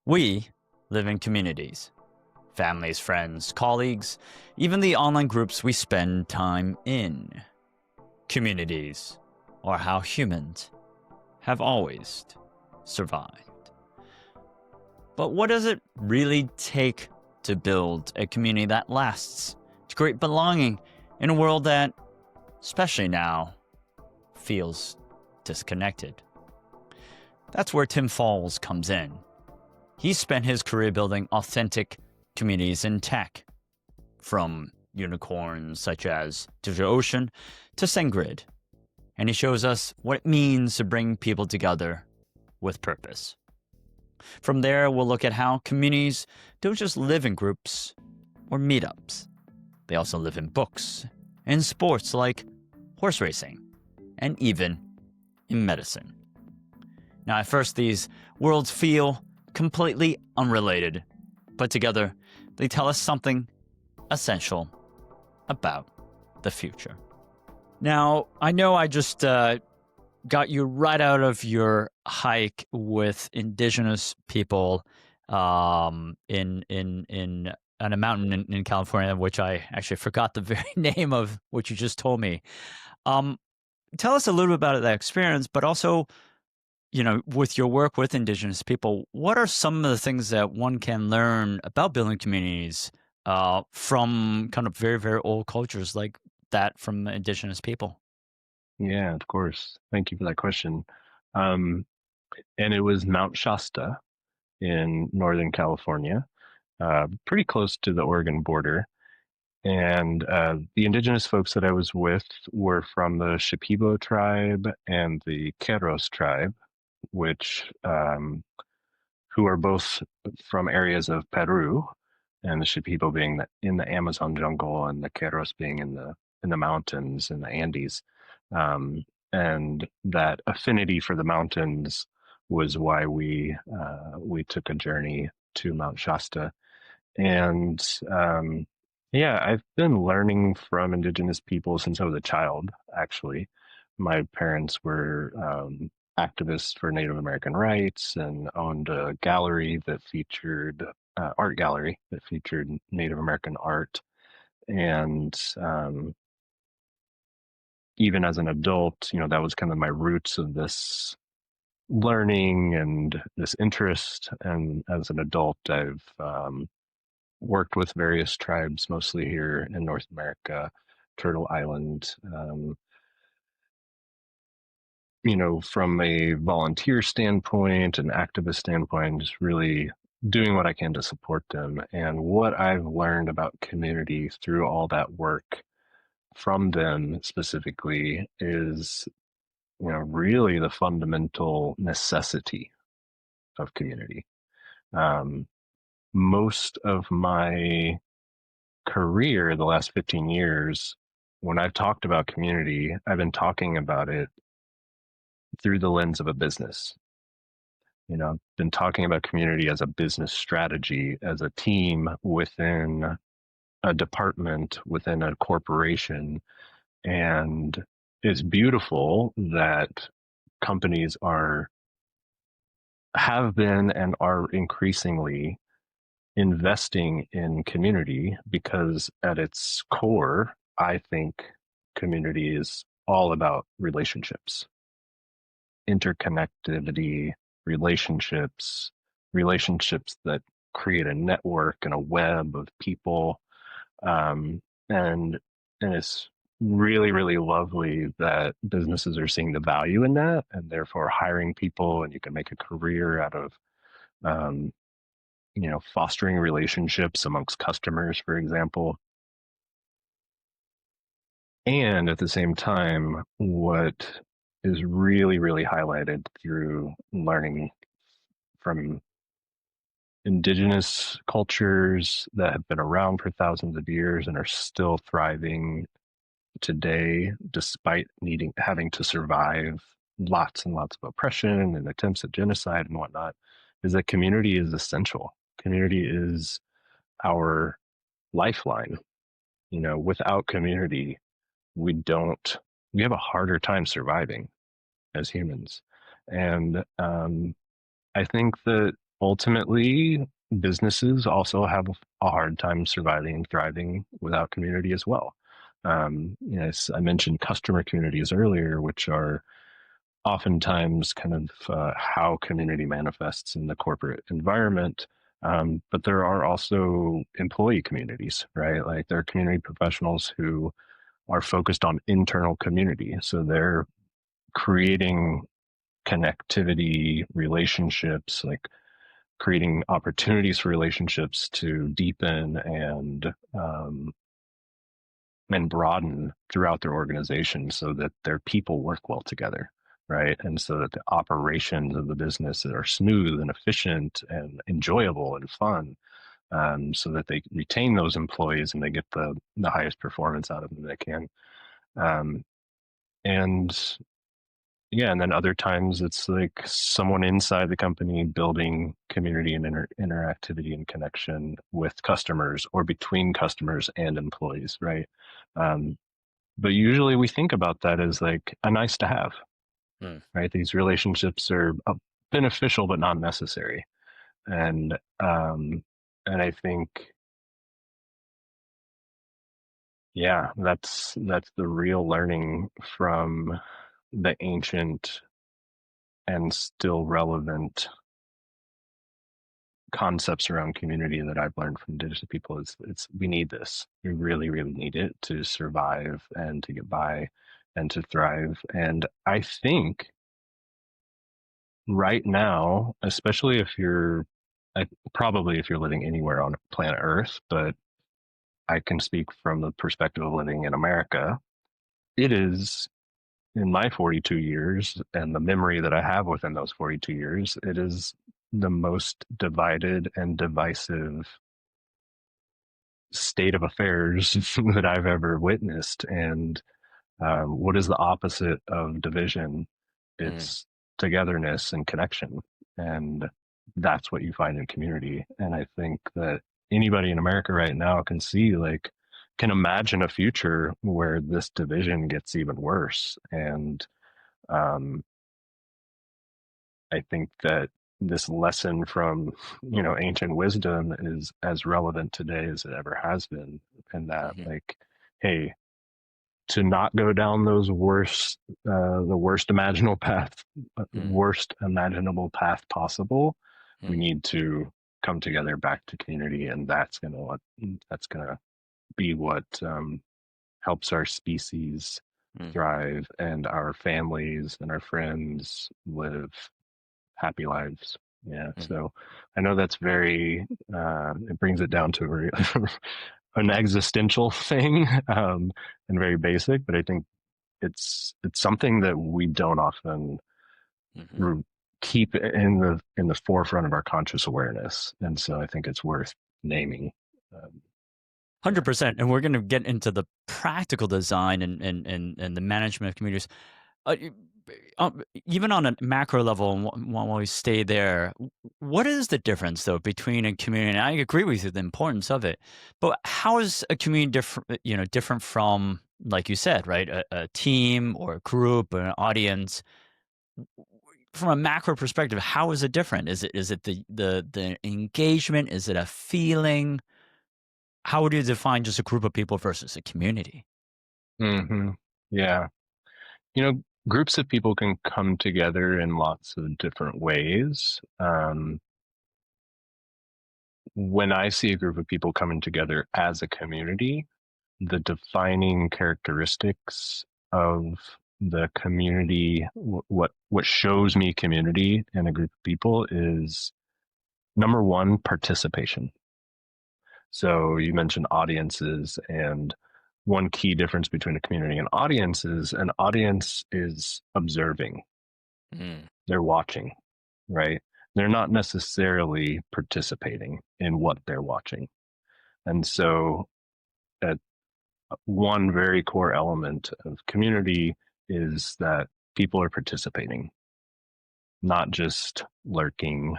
We live in communities, families, friends, colleagues, even the online groups we spend time in. Communities are how humans have always survived. But what does it really take to build a community that lasts, to create belonging in a world that, especially now, feels disconnected? That's where Tim Falls comes in. He spent his career building authentic communities in tech, from unicorns such as DigitalOcean to SendGrid, and he shows us what it means to bring people together with purpose. From there, we'll look at how communities don't just live in groups or meetups. They also live in books, in sports like horse racing, and even in medicine. Now, at first, these worlds feel completely unrelated, but together, they tell us something essential about the future. Now, I know I just got you right out of your hike with indigenous people in on a mountain in California, which I actually forgot the very name of what you just told me. Tell us a little bit about that experience, but also, with your work with indigenous people, what are some of the things that one can learn about building communities from kind of very, very old cultures like that from indigenous people? Yeah, of course. Thank you for that question. Um, and it was Mount Shasta in Northern California, pretty close to the Oregon border. And the indigenous folks that I was with were from the Shipibo tribe and the Keros tribe, which who are both from areas of Peru, and the Shipibo being in the Amazon jungle, and the Keros being in the mountains in the Andes. Um, and that affinity for the mountains was why we took a journey to Mount Shasta. And yeah, I've been learning from indigenous people since I was a child, actually. My parents were activists for Native American rights and owned a gallery that featured art gallery that featured Native American art. And even as an adult, that was kind of my roots of this learning and this interest. And as an adult, I've worked with various tribes, mostly here in North America, Turtle Island. From a volunteer standpoint, an activist standpoint, just really doing what I can to support them. And what I've learned about community through all that work from them specifically is, really the fundamental necessity of community. Um, most of my career, the last 15 years, when I've talked about community, I've been talking about it through the lens of a business. Been talking about community as a business strategy, as a team within a department, within a corporation. And it's beautiful that companies have been and are increasingly investing in community, because at its core, I think community is all about relationships, interconnectivity, relationships that create a network and a web of people. Um, and and it's really, really lovely that businesses are seeing the value in that, and therefore hiring people, and you can make a career out of um, fostering relationships amongst customers, for example. And at the same time, what is really, really highlighted through learning from indigenous cultures that have been around for thousands of years and are still thriving today, despite having to survive lots and lots of oppression and attempts at genocide and whatnot, is that community is essential. Community is our lifeline. Without community, we don't, we have a harder time surviving as humans. And I think that ultimately, businesses also have a hard time surviving and thriving without community as well. I mentioned customer communities earlier, which are oftentimes kind of how community manifests in the corporate environment. But there are also employee communities, right? Like there are community professionals who are focused on internal community. So they're creating connectivity, relationships, like creating opportunities for relationships to deepen and broaden throughout their organization so that their people work well together, right? And so that the operations of the business are smooth and efficient and enjoyable and fun, so that they retain those employees and they get the highest performance out of them they can. Um, and yeah, and then other times it's like someone inside the company building community and interactivity and connection with customers or between customers and employees, right? Um, but usually we think about that as like a nice to have, Mm. right? These relationships are beneficial but not necessary, and um, and I think yeah, that's the real learning from the ancient and still relevant concepts around community that I've learned from indigenous people is it's we need this. We really, really need it to survive and to get by and to thrive. And I think right now, especially if you're probably if you're living anywhere on planet Earth, but I can speak from the perspective of living in America, it is in my 42 years and the memory that I have within those 42 years, it is the most divided and divisive state of affairs that I've ever witnessed. And what is the opposite of division? Mm. It's togetherness and connection. And that's what you find in community. And I think that anybody in America right now can see, like, can imagine a future where this division gets even worse. And um, I think that this lesson from ancient wisdom is as relevant today as it ever has been, and that Mm-hmm. like, hey, to not go down those the Mm. worst imaginable path possible, we Mm. need to come together back to community, and that's gonna be what helps our species Mm. thrive and our families and our friends live happy lives. Yeah. Mm. So I know that's very, it brings it down to an existential thing, and very basic, but I think it's something that we don't often Mm-hmm. re- keep in the forefront of our conscious awareness. And so I think it's worth naming. Um, yeah. 100%. And we're going to get into the practical design and the management of communities. Uh, Even on a macro level, and while we stay there, what is the difference though between a community? And I agree with you the importance of it, but how is a community different? Different from, like you said, right? A team or a group or an audience. From a macro perspective, how is it different? Is it the engagement? Is it a feeling? How would you define just a group of people versus a community? Hmm. Yeah. Groups of people can come together in lots of different ways. When I see a group of people coming together as a community, the defining characteristics of the community, what shows me community in a group of people is number one, participation. So you mentioned audiences, and one key difference between a community and audience is an audience is observing. Mm. They're watching, right? They're not necessarily participating in what they're watching. And so at one very core element of community is that people are participating, not just lurking,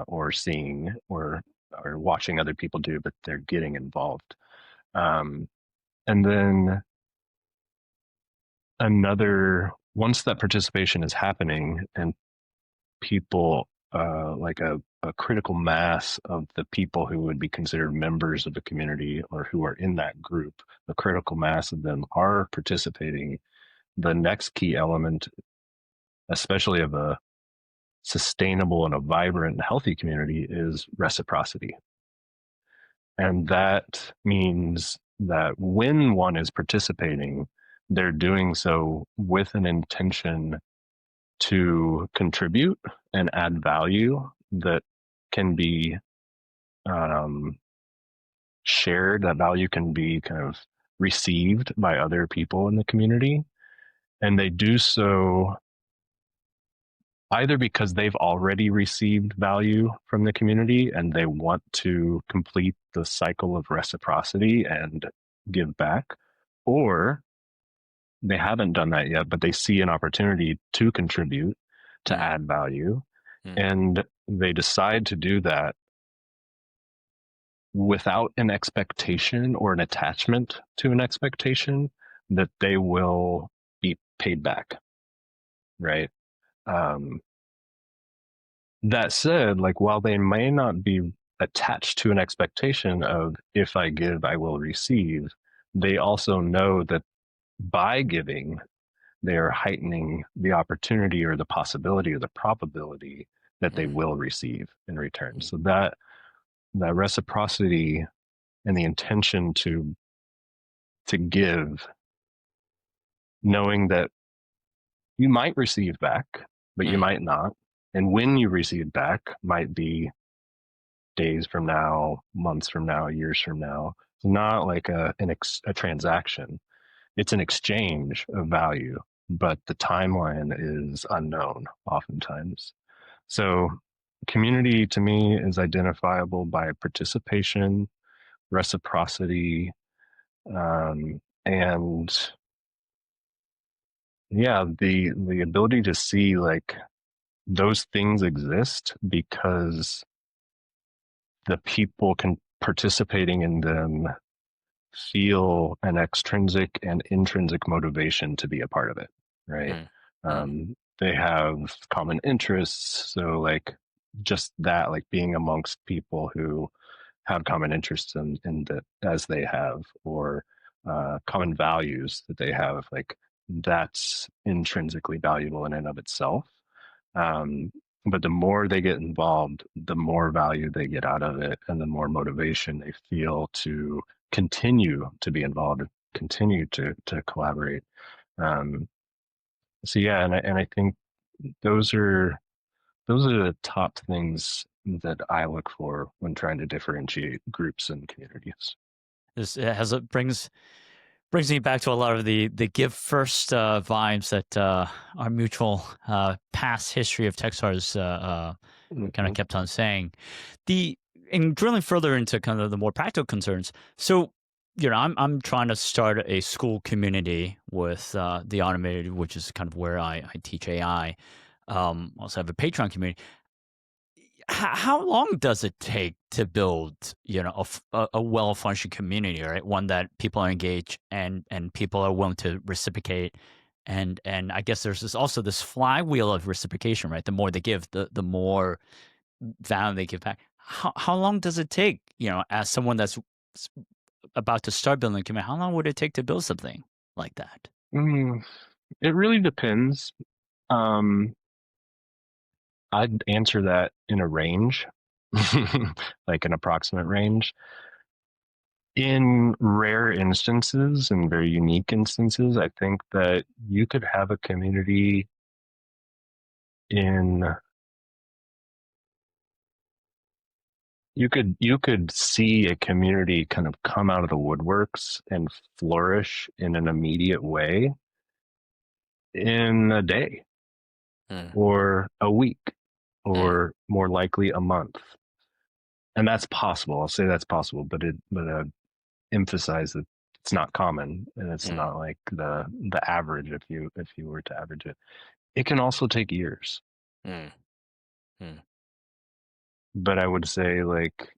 or seeing or watching other people do, but they're getting involved. Um, and then once that participation is happening and people, like a critical mass of the people who would be considered members of the community or who are in that group, a critical mass of them are participating, the next key element, especially of a sustainable and a vibrant and healthy community, is reciprocity. And that means that when one is participating, they're doing so with an intention to contribute and add value that can be um, shared, that value can be kind of received by other people in the community. And they do so either because they've already received value from the community and they want to complete the cycle of reciprocity and give back, or they haven't done that yet, but they see an opportunity to contribute, to Mm. add value, Mm. and they decide to do that without an expectation or an attachment to an expectation that they will be paid back, right? Um, that said, like while they may not be attached to an expectation of if I give, I will receive, they also know that by giving, they are heightening the opportunity or the possibility or the probability that they Mm. will receive in return. Mm. So that reciprocity and the intention to give, knowing that you might receive back, but you Mm. might not. And when you receive back might be days from now, months from now, years from now. It's not like a transaction. It's an exchange of value, but the timeline is unknown oftentimes. So community to me is identifiable by participation, reciprocity, and yeah, the ability to see like those things exist because the people can participating in them feel an extrinsic and intrinsic motivation to be a part of it, right? Mm. Mm. They have common interests, so like just that, like being amongst people who have common interests in that as they have, or common values that they have, like that's intrinsically valuable in and of itself. Um, but the more they get involved, the more value they get out of it, and the more motivation they feel to continue to be involved, continue to collaborate. Um, so yeah, and I think those are those are the top things that I look for when trying to differentiate groups and communities. This it has a brings me back to a lot of the give first vibes that our mutual past history of Techstars kind of Mm-hmm. kept on saying. The and drilling further into kind of the more practical concerns. So, I'm trying to start a school community with the automated, which is kind of where I teach AI. Also have a Patreon community. How long does it take to build, a well-functioning community, right? One that people are engaged and people are willing to reciprocate, and I guess there's also this flywheel of reciprocation, right? The more they give, the more value they give back. How long does it take, as someone that's about to start building a community, how long would it take to build something like that? Mm, it really depends. Um, I'd answer that in a range, like an approximate range. In rare instances and very unique instances, I think that you could have a community in you could see a community kind of come out of the woodworks and flourish in an immediate way in a day Mm. or a week Mm. or more likely a month. And that's possible. I'll say that's possible, but emphasize that it's not common and it's Mm. not like the average if you were to average it. It can also take years, Mm. Mm. but I would say like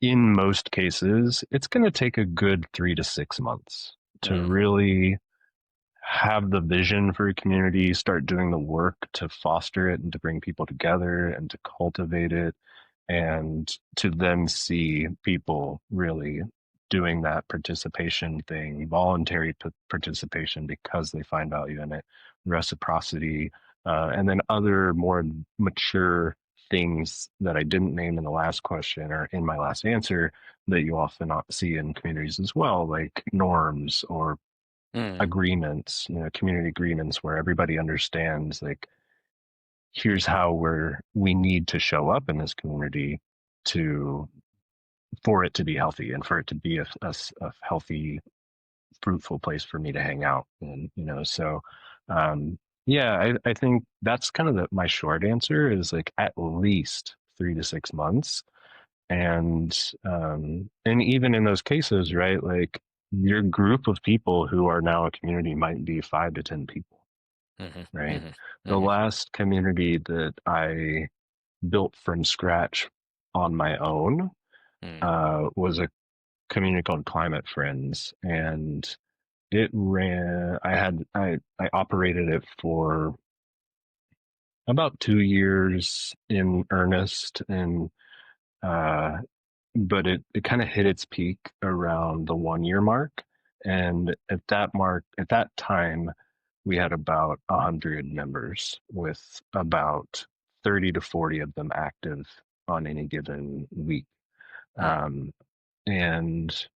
in most cases, it's going to take a good 3 to 6 months to Mm. really have the vision for a community, start doing the work to foster it and to bring people together and to cultivate it, and to then see people really doing that participation thing, voluntary participation because they find value in it, reciprocity, and then other more mature things that I didn't name in the last question or in my last answer that you often see in communities as well, like norms or Mm, agreements, community agreements where everybody understands, like, here's how we need to show up in this community to for it to be healthy and for it to be a healthy, fruitful place for me to hang out. And so um yeah, I think that's kind of my short answer is like at least 3 to 6 months. And even in those cases, right, like your group of people who are now a community might be 5 to 10 people, mhm, right? mhm, The mhm, last community that I built from scratch on my own mm, was a community called Climate Friends, and it ran. I operated it for about 2 years in earnest, and uh, but it kind of hit its peak around the 1 year mark, and at that time, we had about 100 members, with about 30 to 40 of them active on any given week. mm, Um, and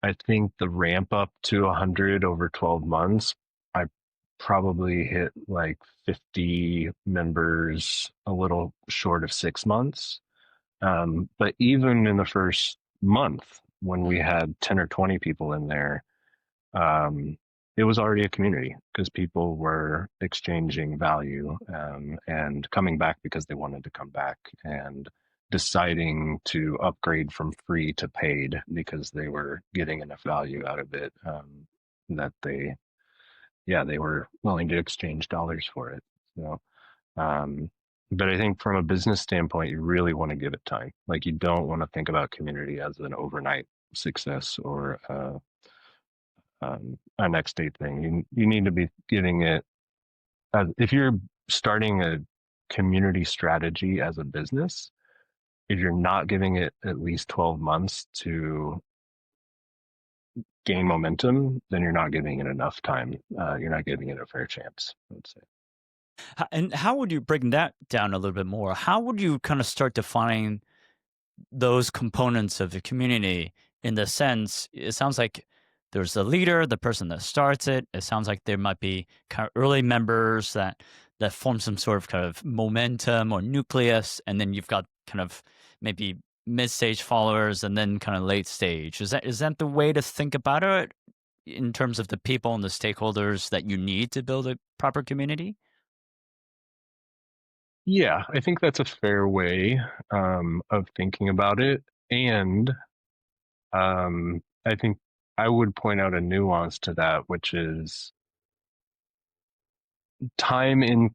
I think the ramp up to 100 over 12 months, I probably hit like 50 members a little short of 6 months. But even in the first month, when we mm, had 10 or 20 people in there, um, it was already a community because people were exchanging value, and coming back because they wanted to come back, and deciding to upgrade from free to paid because they were getting enough value out of it, that they were willing to exchange dollars for it. So, um, but I think from a business standpoint, you really want to give it time. Like, you don't want to think about community as an overnight success or a next day thing. You need to be giving it. If you're starting a community strategy as a business, if you're not giving it at least 12 months to gain momentum, then you're not giving it enough time. You're not giving it a fair chance, I would say. And how would you break that down a little bit more? How would you kind of start defining those components of the community in the sense it sounds like there's the leader, the person that starts it. It sounds like there might be kind of early members that form some sort of kind of momentum or nucleus, and then you've got kind of maybe mid-stage followers and then kind of late stage. Is that the way to think about it in terms of the people and the stakeholders that you need to build a proper community? Yeah, I think that's a fair way of thinking about it. And I think I would point out a nuance to that, which is time in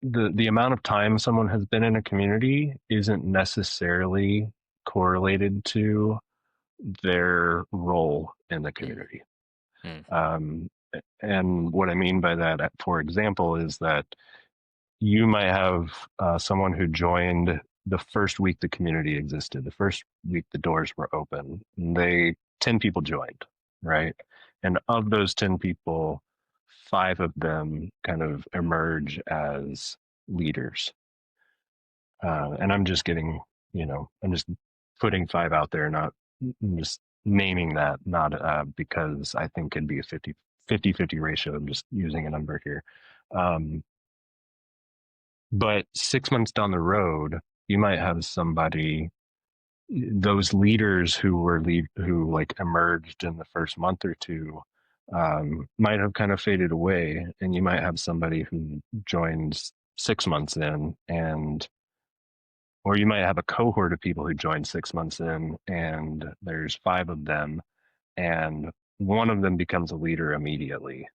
the amount of time someone has been in a community isn't necessarily correlated to their role in the mm, community. mm, Um, and what I mean by that, for example, is that you might have someone who joined the first week the community existed, the first week the doors were open, and 10 people joined, right? And of those 10 people, five of them kind of emerge as leaders. And I'm just I'm just putting five out there, not I'm just naming that, not because I think it'd be a 50-50 ratio. I'm just using a number here. Um, but 6 months down the road, you might have those leaders who like emerged in the first month or two, might have kind of faded away, and you might have somebody who joins 6 months in, and or you might have a cohort of people who join 6 months in, and there's five of them, and one of them becomes a leader immediately,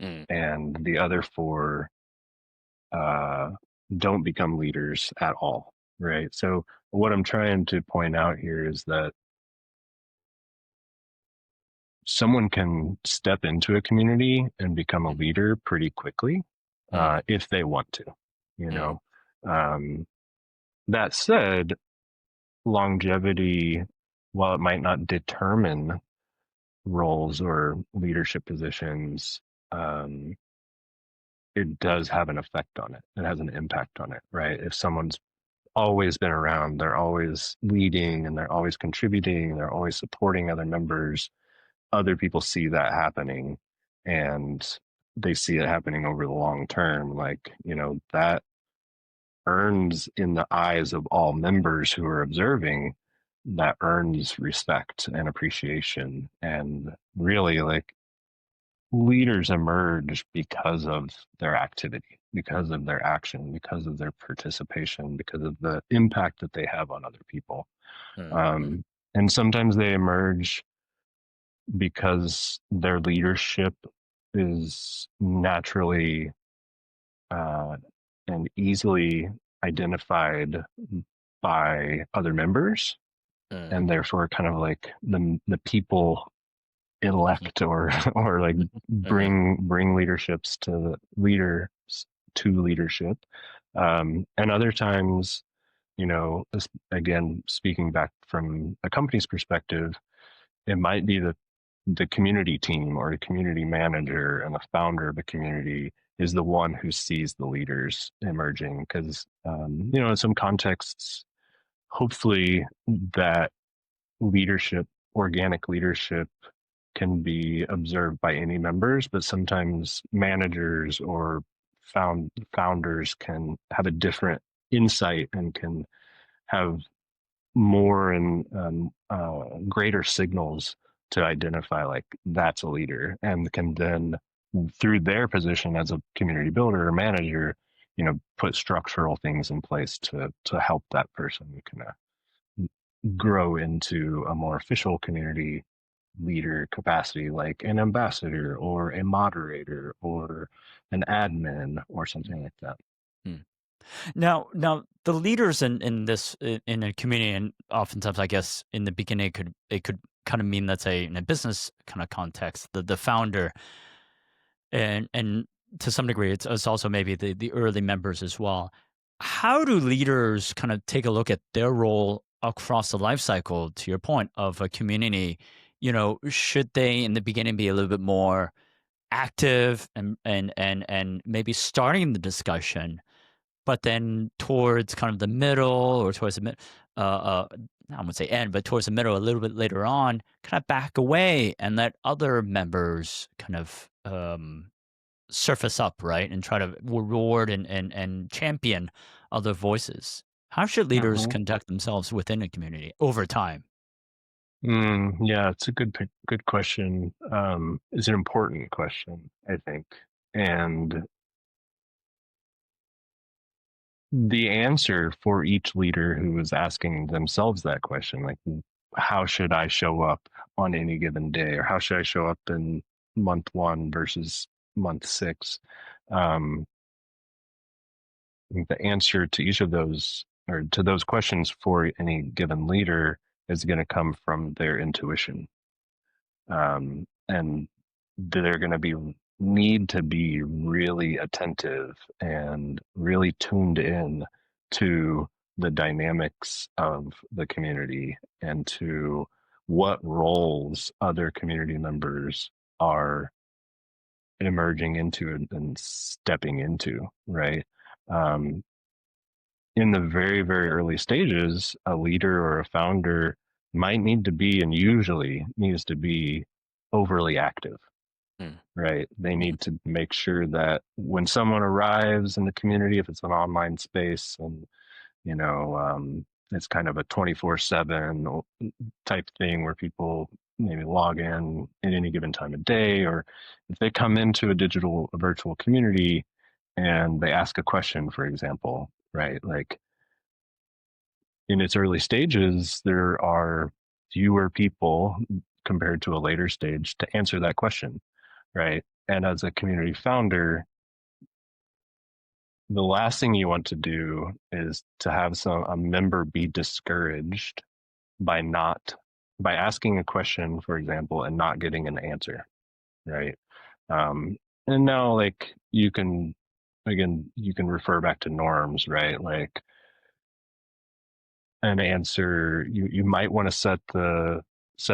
mm, and the other four uh, don't become leaders at all, right? So what I'm trying to point out here is that someone can step into a community and become a leader pretty quickly if they want to, you know. That said, longevity, while it might not determine roles or leadership positions, it does have an effect on it. It has an impact on it, right? If someone's always been around, they're always leading and they're always contributing, they're always supporting other members, other people see that happening and they see it happening over the long term. Like, you know, that earns in the eyes of all members who are observing, that earns respect and appreciation. And really, like, leaders emerge because of their activity, because of their action, because of their participation, because of the impact that they have on other people. And sometimes they emerge because their leadership is naturally and easily identified by other members, and therefore kind of like the people elect or like bring leaderships to leaders to leadership. And other times, you know, again, speaking back from a company's perspective, it might be the community team or a community manager, and the founder of the community is the one who sees the leaders emerging. Because, you know, in some contexts, hopefully that leadership, organic leadership, can be observed by any members, but sometimes managers or founders can have a different insight and can have more and greater signals to identify like that's a leader, and can then through their position as a community builder or manager, you know, put structural things in place to help that person kind of grow into a more official community leader capacity, like an ambassador or a moderator or an admin or something like that. Now, the leaders in this in a community, and oftentimes, I guess, in the beginning, it could kind of mean, let's say, in a business kind of context, the founder, and to some degree, it's also maybe the early members as well. How do leaders kind of take a look at their role across the life cycle? To your point of a community, you know, should they in the beginning be a little bit more active and maybe starting the discussion? But then towards kind of the middle or towards the I wouldn't say end, but towards the middle, a little bit later on, kind of back away and let other members kind of surface up, right? And try to reward and champion other voices. How should leaders conduct themselves within a community over time? Yeah, it's a good question. It's an important question, I think. And the answer for each leader who is asking themselves that question, like, how should I show up on any given day, or how should I show up in month 1 versus month 6? The answer to each of those, or to those questions for any given leader, is going to come from their intuition. And they're going to need to be really attentive and really tuned in to the dynamics of the community and to what roles other community members are emerging into and stepping into, right? In the very, very early stages, a leader or a founder might need to be, and usually needs to be, overly active, right? They need to make sure that when someone arrives in the community, if it's an online space and, you know, it's kind of a 24/7 type thing where people maybe log in at any given time of day, or if they come into a virtual community and they ask a question, for example, right? Like, in its early stages, there are fewer people compared to a later stage to answer that question, right? And as a community founder, the last thing you want to do is to have a member be discouraged by not by asking a question, for example, and not getting an answer, right? And now, like, you can, again, you can refer back to norms, right? Like, an answer, you might want to set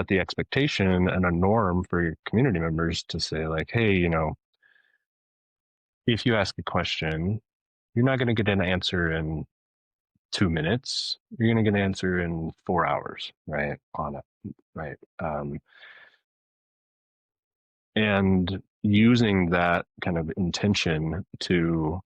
the expectation and a norm for your community members to say, like, hey, you know, if you ask a question, you're not going to get an answer in 2 minutes. You're going to get an answer in 4 hours, right? On it, right? And using that kind of intention to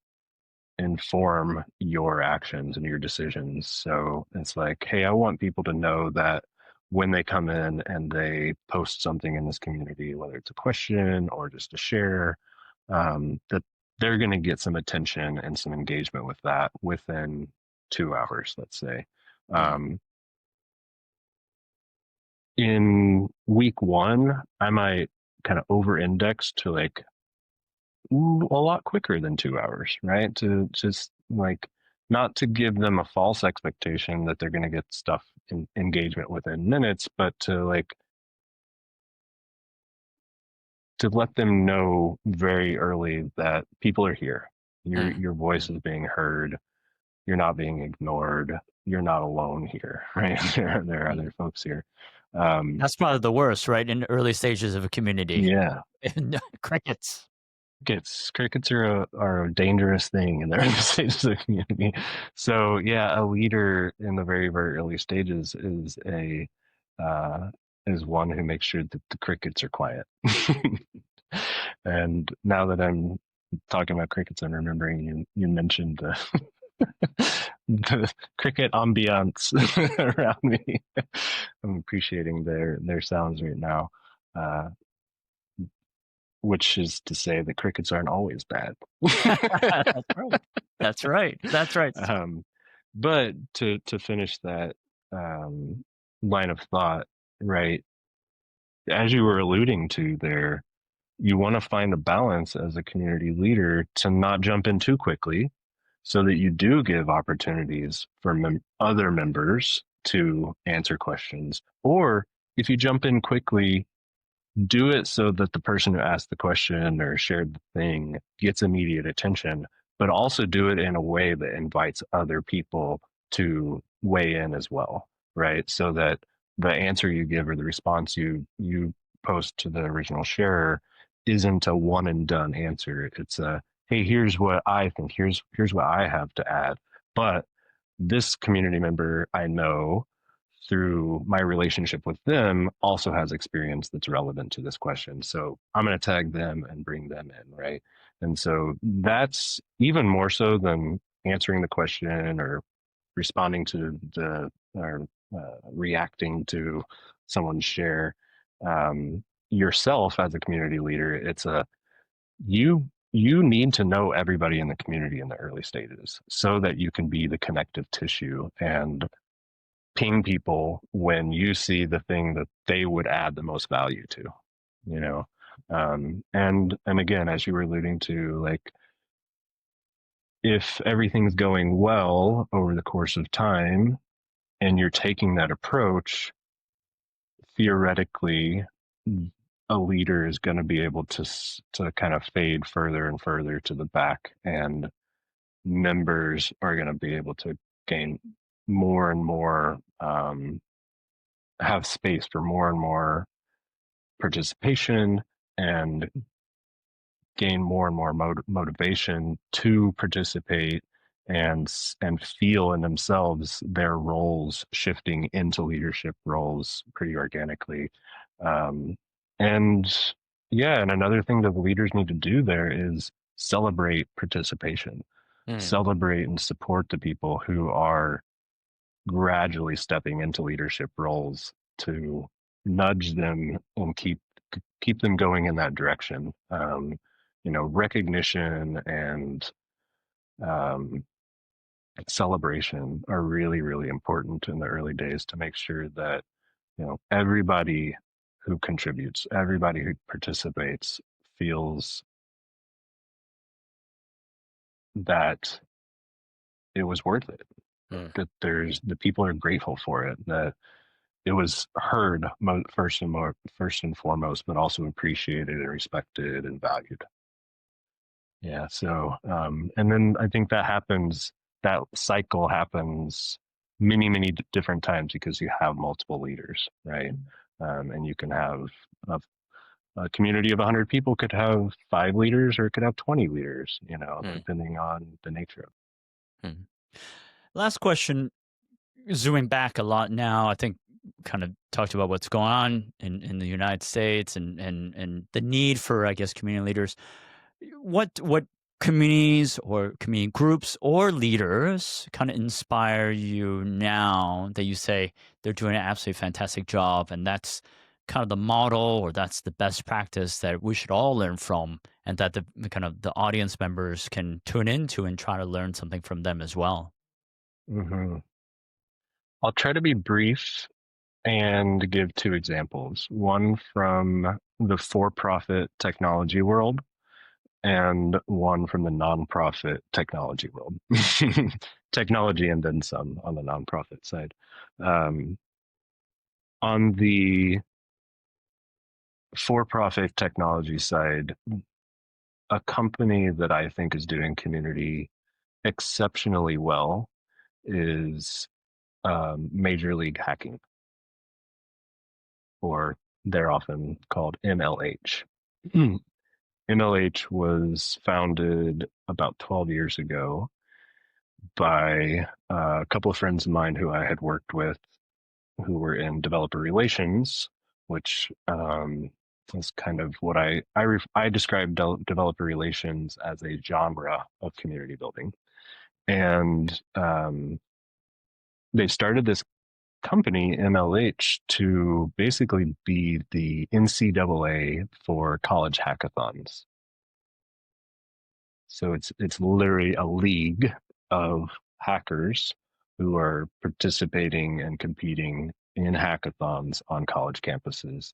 inform your actions and your decisions. So it's like, hey, I want people to know that when they come in and they post something in this community, whether it's a question or just a share, that they're going to get some attention and some engagement with that within 2 hours, let's say. In week one, I might kind of over index to like a lot quicker than 2 hours, right? To just like not to give them a false expectation that they're going to get stuff in engagement within minutes, but to like to let them know very early that people are here. Your voice is being heard. You're not being ignored. You're not alone here, right? There are other folks here. That's probably the worst, right? In the early stages of a community. Yeah. Crickets. Crickets are a dangerous thing in the early stages of the community. So yeah, a leader in the very, very early stages is one who makes sure that the crickets are quiet. And now that I'm talking about crickets, I'm remembering you mentioned the cricket ambiance around me. I'm appreciating their sounds right now. Which is to say that crickets aren't always bad. That's right. That's right. But to finish that line of thought, right? As you were alluding to there, you want to find a balance as a community leader to not jump in too quickly so that you do give opportunities for other members to answer questions. Or if you jump in quickly, do it so that the person who asked the question or shared the thing gets immediate attention, but also do it in a way that invites other people to weigh in as well, right? So that the answer you give or the response you post to the original sharer isn't a one and done answer. It's a, hey, here's what I think, here's what I have to add. But this community member I know through my relationship with them also has experience that's relevant to this question. So I'm going to tag them and bring them in, right? And so that's even more so than answering the question or responding to the or reacting to someone's share. Yourself as a community leader, it's a you need to know everybody in the community in the early stages so that you can be the connective tissue and ping people when you see the thing that they would add the most value to, you know. And again, as you were alluding to, like, if everything's going well over the course of time and you're taking that approach, theoretically a leader is going to be able to kind of fade further and further to the back, and members are going to be able to gain more and more have space for more and more participation and gain more and more motivation to participate and feel in themselves their roles shifting into leadership roles pretty organically. And yeah, and another thing that the leaders need to do there is celebrate participation, celebrate and support the people who are gradually stepping into leadership roles, to nudge them and keep them going in that direction. Recognition and celebration are really, really important in the early days to make sure that everybody who contributes, everybody who participates feels that it was worth it. That the people are grateful for it, that it was heard first and foremost, but also appreciated and respected and valued. Yeah. So, and then I think that cycle happens many different times because you have multiple leaders, right? And you can have a community of 100 people could have 5 leaders or it could have 20 leaders, depending on the nature of it. Last question, zooming back a lot now, I think kind of talked about what's going on in the United States and the need for, I guess, community leaders. What communities or community groups or leaders kind of inspire you now that you say they're doing an absolutely fantastic job, and that's kind of the model or that's the best practice that we should all learn from, and that the kind of the audience members can tune into and try to learn something from them as well? Mm-hmm. I'll try to be brief and give 2 examples. One from the for-profit technology world and one from the nonprofit technology world. Technology and then some on the nonprofit side. On the for-profit technology side, a company that I think is doing community exceptionally well is Major League Hacking, or they're often called MLH. MLH was founded about 12 years ago by a couple of friends of mine who I had worked with who were in developer relations, which is kind of what I describe developer relations as a genre of community building. And they started this company, MLH, to basically be the NCAA for college hackathons. So it's literally a league of hackers who are participating and competing in hackathons on college campuses.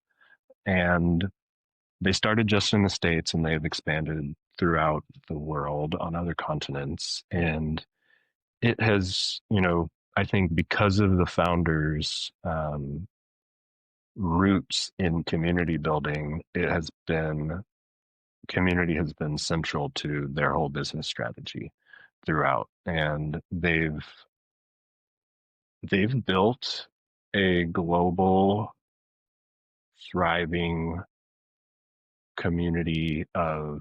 And they started just in the States and they've expanded throughout the world on other continents. And it has, I think because of the founders' roots in community building, community has been central to their whole business strategy throughout. And they've built a global, thriving community of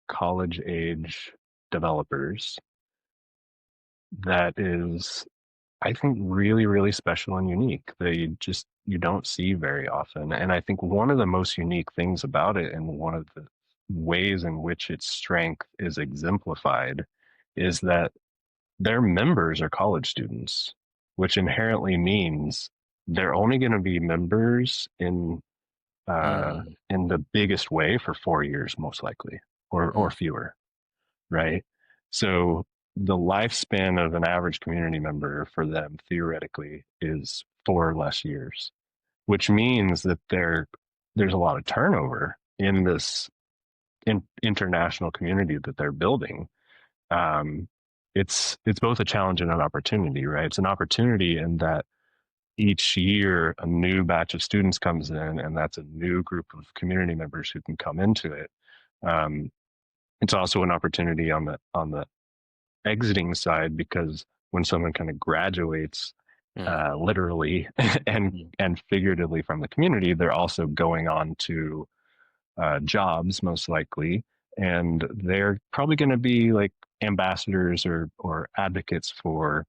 college age developers that is, I think, really, really special and unique. You don't see very often. And I think one of the most unique things about it, and one of the ways in which its strength is exemplified, is that their members are college students, which inherently means they're only going to be members in the biggest way for 4 years, most likely, or fewer, right? So the lifespan of an average community member for them theoretically is 4 or less years, which means that there's a lot of turnover in this international community that they're building. It's both a challenge and an opportunity, right? It's an opportunity in that each year a new batch of students comes in, and that's a new group of community members who can come into it. It's also an opportunity on the exiting side, because when someone kind of graduates literally and figuratively from the community, they're also going on to jobs most likely, and they're probably going to be like ambassadors or advocates for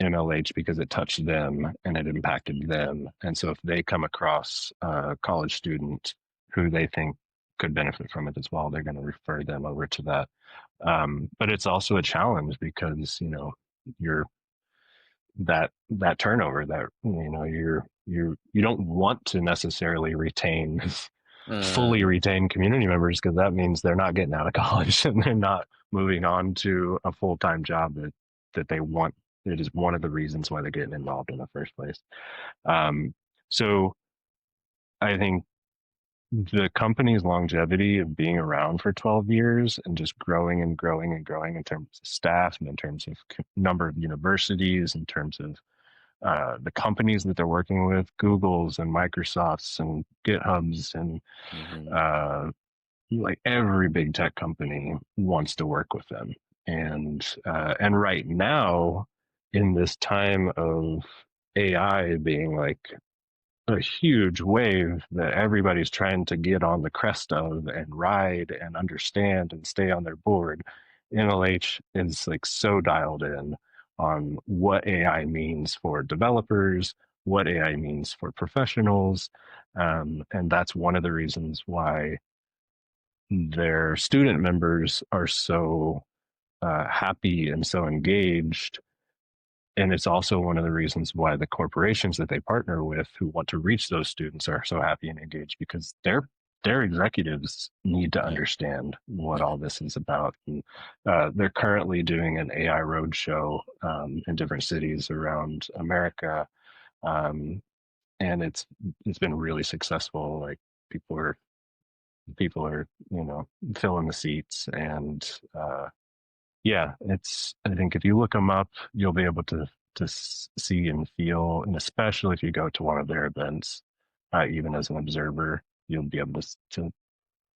MLH because it touched them and it impacted them. And so if they come across a college student who they think could benefit from it as well, they're going to refer them over to that. But it's also a challenge because, you're that turnover that, you don't want to necessarily fully retain community members, because that means they're not getting out of college and they're not moving on to a full-time job that they want. It is one of the reasons why they're getting involved in the first place. So I think the company's longevity of being around for 12 years and just growing and growing and growing in terms of staff and in terms of number of universities, in terms of the companies that they're working with, Google's and Microsoft's and GitHub's and like every big tech company wants to work with them. And right now, in this time of AI being like a huge wave that everybody's trying to get on the crest of and ride and understand and stay on their board, NLH is like so dialed in on what AI means for developers, what AI means for professionals. And that's one of the reasons why their student members are so happy and so engaged. And it's also one of the reasons why the corporations that they partner with who want to reach those students are so happy and engaged, because their executives need to understand what all this is about. And they're currently doing an AI roadshow in different cities around America, um, and it's been really successful. Like people are filling the seats, and yeah, it's, I think if you look them up, you'll be able to see and feel, and especially if you go to one of their events, even as an observer, you'll be able to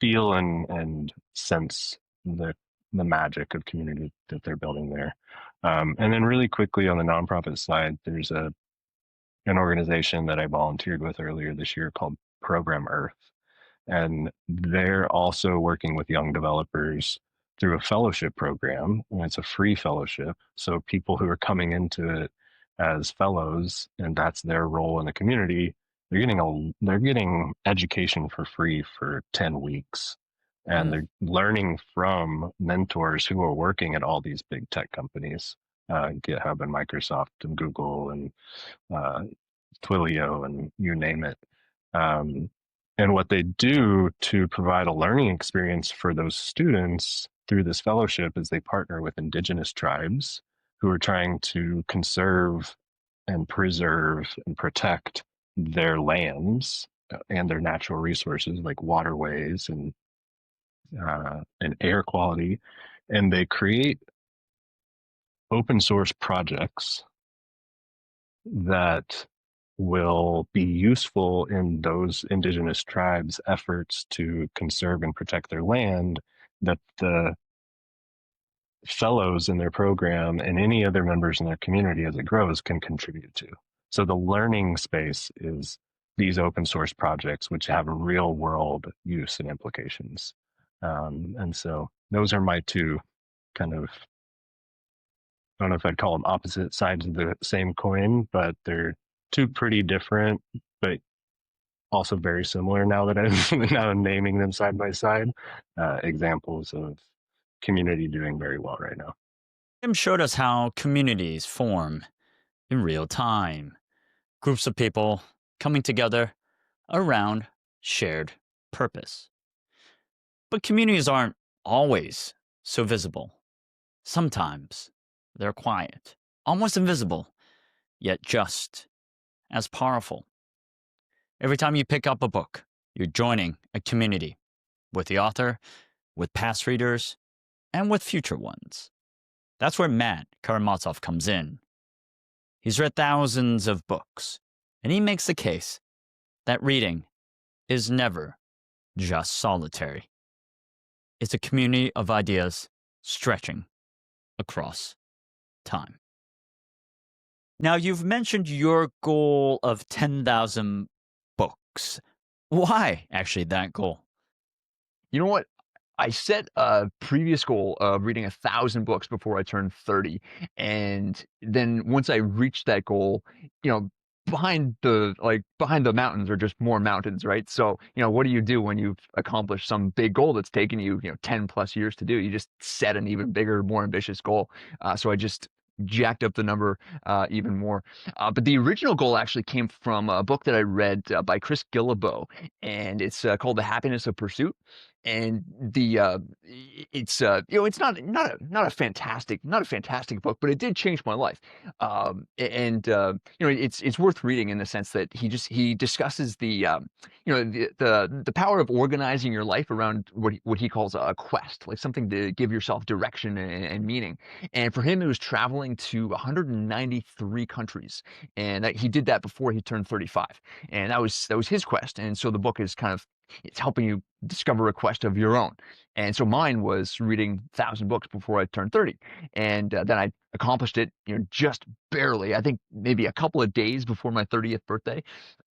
feel and sense the magic of community that they're building there. And then really quickly on the nonprofit side, there's an organization that I volunteered with earlier this year called Program Earth, and they're also working with young developers through a fellowship program, and it's a free fellowship. So people who are coming into it as fellows, and that's their role in the community, they're getting education for free for 10 weeks. And they're learning from mentors who are working at all these big tech companies, GitHub and Microsoft and Google and Twilio and you name it. And what they do to provide a learning experience for those students through this fellowship is they partner with indigenous tribes who are trying to conserve and preserve and protect their lands and their natural resources like waterways and air quality. And they create open source projects that will be useful in those indigenous tribes' efforts to conserve and protect their land, that the fellows in their program and any other members in their community as it grows can contribute to. So the learning space is these open source projects, which have real world use and implications. And so those are my two kind of, I don't know if I'd call them opposite sides of the same coin, but they're two pretty different, but also very similar now that I'm naming them side by side, examples of community doing very well right now. Tim showed us how communities form in real time. Groups of people coming together around shared purpose. But communities aren't always so visible. Sometimes they're quiet, almost invisible, yet just as powerful. Every time you pick up a book, you're joining a community with the author, with past readers, and with future ones. That's where Matt Karamazov comes in. He's read thousands of books, and he makes the case that reading is never just solitary. It's a community of ideas stretching across time. Now, you've mentioned your goal of 10,000 books. Why actually that goal? You know what? I set a previous goal of reading 1,000 books before I turned 30. And then once I reached that goal, behind the mountains are just more mountains, right? So, what do you do when you've accomplished some big goal that's taken you, 10 plus years to do? You just set an even bigger, more ambitious goal. So I just jacked up the number even more. But the original goal actually came from a book that I read by Chris Guillebeau, and it's called The Happiness of Pursuit. and it's it's not a fantastic book, but it did change my life. It's worth reading in the sense that he discusses the power of organizing your life around what he calls a quest, like something to give yourself direction and meaning. And for him, it was traveling to 193 countries, and he did that before he turned 35, and that was his quest. And so the book is kind of, it's helping you discover a quest of your own. And so mine was reading 1,000 books before I turned 30, and then I accomplished it, just barely. I think maybe a couple of days before my 30th birthday,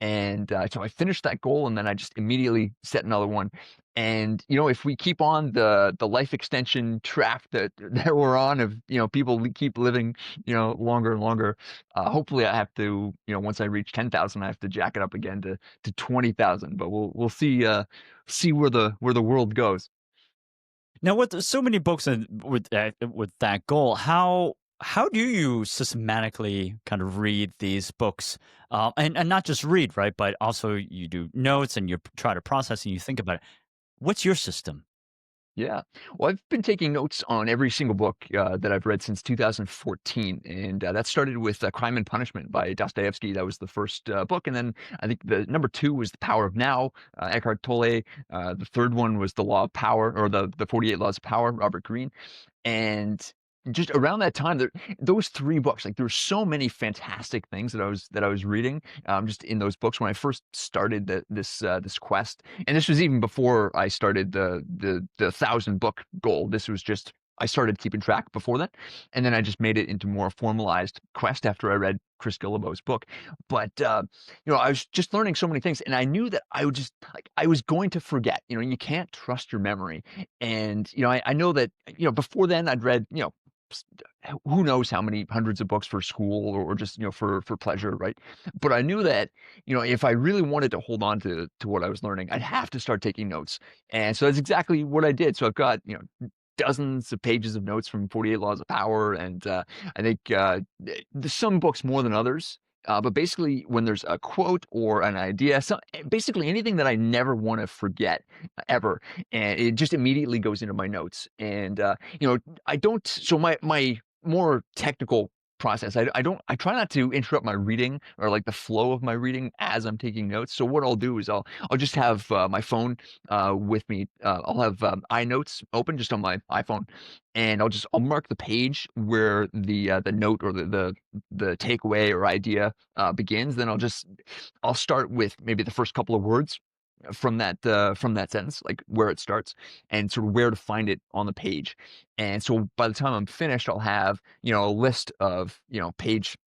and so I finished that goal, and then I just immediately set another one. And if we keep on the life extension track that we're on, of people keep living longer and longer, hopefully I have to, once I reach 10,000, I have to jack it up again to 20,000. But we'll see where the world goes. Now, with so many books and with that goal, how do you systematically kind of read these books, and not just read, right? But also you do notes and you try to process and you think about it. What's your system? Yeah. Well, I've been taking notes on every single book that I've read since 2014. And that started with Crime and Punishment by Dostoevsky. That was the first book. And then I think the number two was The Power of Now, Eckhart Tolle. The third one was The Law of Power, or the 48 Laws of Power, Robert Greene. And just around that time, those three books, like there were so many fantastic things that I was reading, just in those books when I first started this quest. And this was even before I started the 1,000 book goal. This was just, I started keeping track before that, and then I just made it into more formalized quest after I read Chris Guillebeau's book. But I was just learning so many things, and I knew that I would just, like, I was going to forget. You can't trust your memory. And I know that before then I'd read who knows how many hundreds of books for school, or just for pleasure, right? But I knew that if I really wanted to hold on to what I was learning, I'd have to start taking notes. And so that's exactly what I did. So I've got dozens of pages of notes from 48 Laws of Power, and I think there's some books more than others. But basically, when there's a quote or an idea, basically anything that I never want to forget ever, and it just immediately goes into my notes. And I don't. So my more technical process, I try not to interrupt my reading, or like the flow of my reading as I'm taking notes. So what I'll do is I'll just have my phone with me. I'll have iNotes open just on my iPhone, and I'll mark the page where the note, or the takeaway or idea begins. Then I'll start with maybe the first couple of words from that sentence, like where it starts, and sort of where to find it on the page. And so by the time I'm finished, I'll have a list of page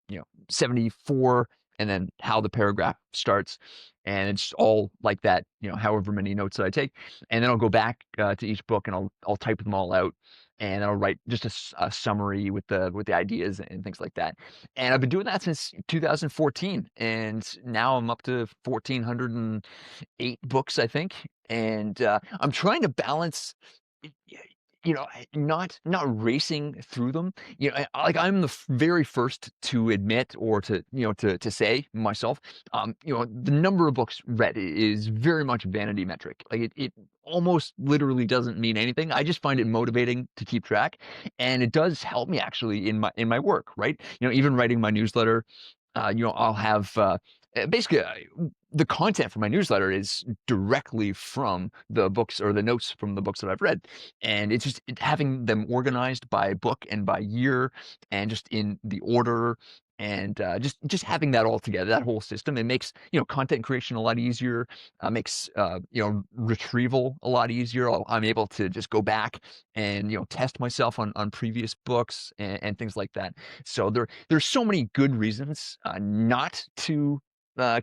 74, and then how the paragraph starts, and it's all like that, however many notes that I take. And then I'll go back to each book, and I'll type them all out, and I'll write just a summary with the ideas and things like that. And I've been doing that since 2014, and now I'm up to 1,408 books, I think. And I'm trying to balance, not racing through them. Like, I'm the very first to admit, or to say myself, the number of books read is very much vanity metric. Like, it almost literally doesn't mean anything. I just find it motivating to keep track, and it does help me actually in my work, right? Even writing my newsletter, I'll have basically, the content for my newsletter is directly from the books, or the notes from the books that I've read. And it's just having them organized by book and by year, and just in the order, and just having that all together, that whole system. It makes content creation a lot easier. Makes retrieval a lot easier. I'm able to just go back and test myself on previous books, and things like that. So there's so many good reasons not to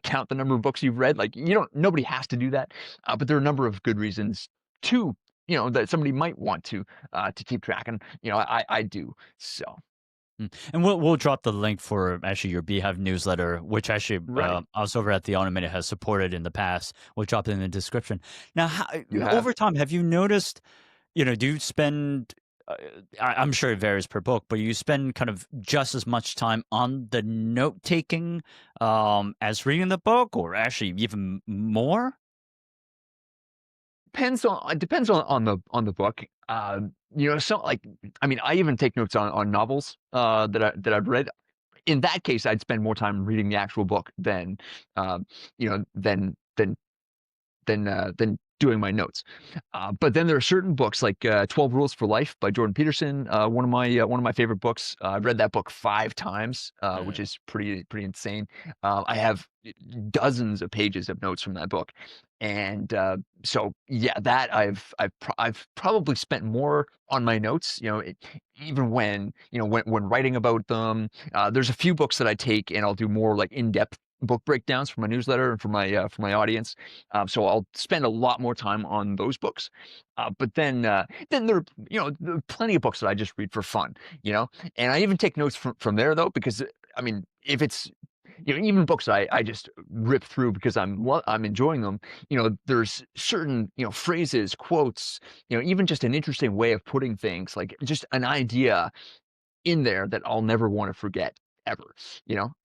count the number of books you've read. Like, nobody has to do that, but there are a number of good reasons to, that somebody might want to keep track, and I do. So. And we'll drop the link for actually your Beehive newsletter, which actually Right. us over at the Automated has supported in the past. We'll drop it in the description. Now, You have. over time, have you noticed, do you spend, I'm sure it varies per book, but you spend kind of just as much time on the note taking as reading the book, or actually even more? depends on the book. So like, I mean, I even take notes on novels that I've read. In that case, I'd spend more time reading the actual book than you know than doing my notes. But then there are certain books like 12 Rules for Life by Jordan Peterson. One of my favorite books. I've read that book 5 times, which is pretty insane. I have dozens of pages of notes from that book, and so yeah, that I've probably spent more on my notes. Even when writing about them. There's a few books that I take and I'll do more like in-depth book breakdowns for my newsletter and for my audience. So I'll spend a lot more time on those books. But then there are plenty of books that I just read for fun, and I even take notes from there though, because I mean, if it's even books I just rip through because I'm enjoying them. There's certain phrases, quotes, even just an interesting way of putting things, like just an idea in there that I'll never want to forget ever,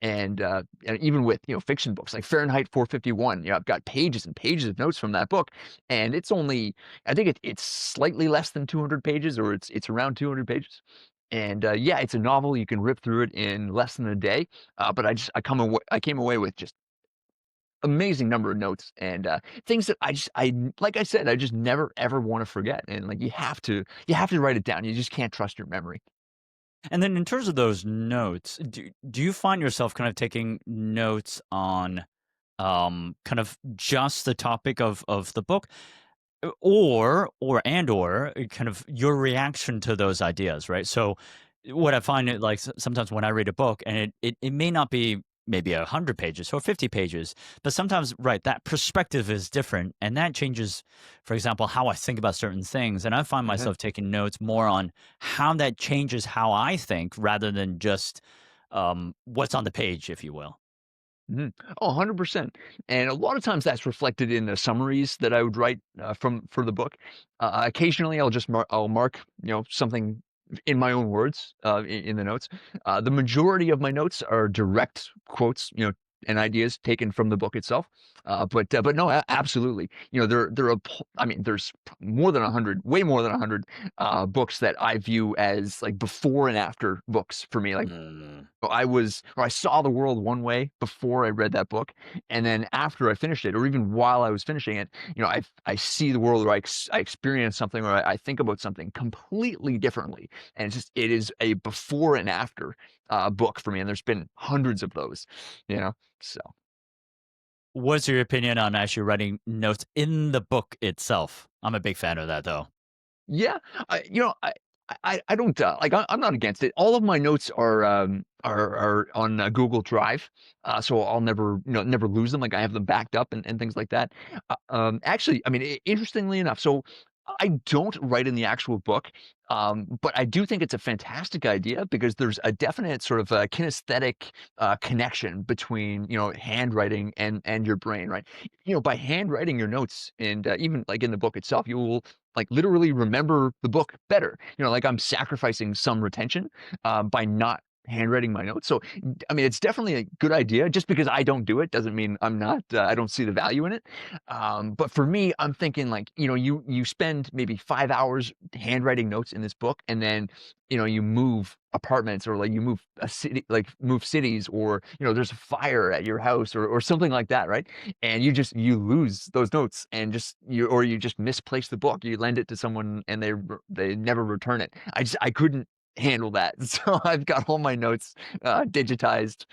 and even with, fiction books like Fahrenheit 451, I've got pages and pages of notes from that book, and it's only, I think it's slightly less than 200 pages, or it's around 200 pages. And yeah, it's a novel. You can rip through it in less than a day. But I came away with just amazing number of notes and things that like I said, I just never ever want to forget. And like you have to write it down. You just can't trust your memory. And then in terms of those notes, do you find yourself kind of taking notes on kind of just the topic of the book, or kind of your reaction to those ideas, right? So what I find, it like sometimes when I read a book, and it may not be maybe 100 pages or 50 pages, but sometimes, right, that perspective is different, and that changes, for example, how I think about certain things. And I find myself taking notes more on how that changes how I think, rather than just what's on the page, if you will. Mhm. Oh, 100%. And a lot of times that's reflected in the summaries that I would write for the book. Occasionally, I'll mark something in my own words in the notes. The majority of my notes are direct quotes, and ideas taken from the book itself. But no, absolutely. I mean, there's more than 100, way more than 100 books that I view as like before and after books for me. Like, Mm. I saw the world one way before I read that book, and then after I finished it, or even while I was finishing it, I see the world, or I experience something, or I think about something completely differently, and it is a before and after book for me, and there's been hundreds of those, so. What's your opinion on actually writing notes in the book itself? I'm a big fan of that, though. Yeah, I don't like. I'm not against it. All of my notes are on Google Drive, so I'll never lose them. Like I have them backed up and things like that. Actually, I mean, interestingly enough, so I don't write in the actual book, but I do think it's a fantastic idea because there's a definite sort of kinesthetic connection between handwriting and your brain, right? By handwriting your notes, and even like in the book itself, you will like literally remember the book better. Like I'm sacrificing some retention by not handwriting my notes. So, I mean, it's definitely a good idea. Just because I don't do it doesn't mean I don't see the value in it. But for me, I'm thinking like, you spend maybe 5 hours handwriting notes in this book, and then, you move apartments, or like you move a city, like move cities, or, there's a fire at your house, or something like that. Right. And you lose those notes, and you just misplace the book. You lend it to someone and they never return it. I couldn't handle that. So I've got all my notes digitized,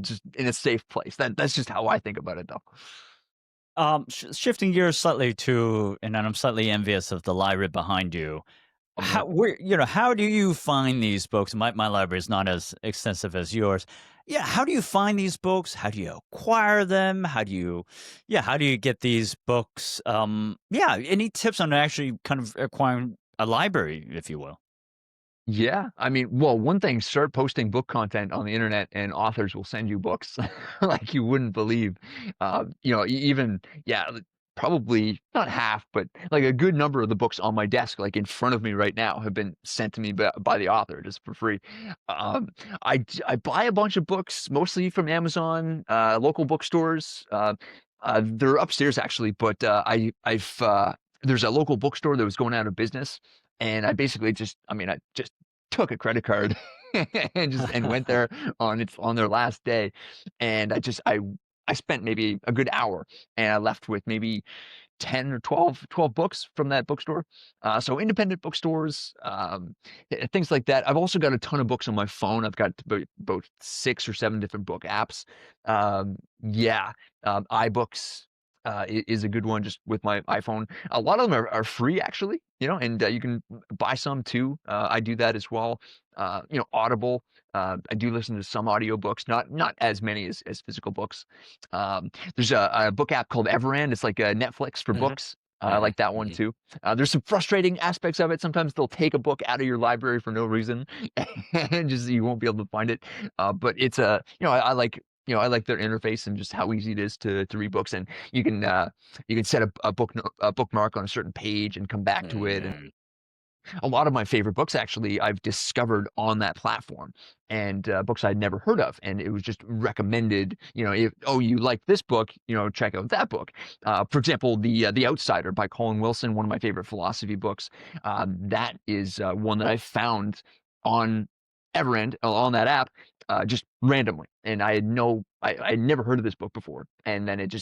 just in a safe place. That's just how I think about it, though. Shifting gears slightly and I'm slightly envious of the library behind you. Oh, yeah. How do you find these books? My library is not as extensive as yours. Yeah, how do you find these books? How do you acquire them? How do you get these books? Yeah, any tips on actually kind of acquiring a library, if you will? Yeah, I mean, well, one thing, start posting book content on the internet, and authors will send you books like you wouldn't believe. Even, yeah, probably not half, but like a good number of the books on my desk, like in front of me right now, have been sent to me by the author just for free. Um, I buy a bunch of books, mostly from Amazon, local bookstores. They're upstairs actually, but I've there's a local bookstore that was going out of business, and I basically I just took a credit card and went there on their last day, and I spent maybe a good hour, and I left with maybe 10 or 12 books from that bookstore. So independent bookstores, things like that. I've also got a ton of books on my phone. I've got about 6 or 7 different book apps. Yeah, iBooks is a good one just with my iPhone. A lot of them are free actually, and you can buy some too. I do that as well. Audible. I do listen to some audiobooks, not as many as physical books. There's a book app called Everand. It's like a Netflix for books. I like that one too. There's some frustrating aspects of it. Sometimes they'll take a book out of your library for no reason, and just you won't be able to find it. But it's I like I like their interface and just how easy it is to read books. And you can set a bookmark on a certain page and come back to it. And a lot of my favorite books actually I've discovered on that platform, and books I'd never heard of, and it was just recommended. If you like this book, check out that book. For example, the Outsider by Colin Wilson, one of my favorite philosophy books. That is one that I found on Everend on that app just randomly, and I had never heard of this book before, and then it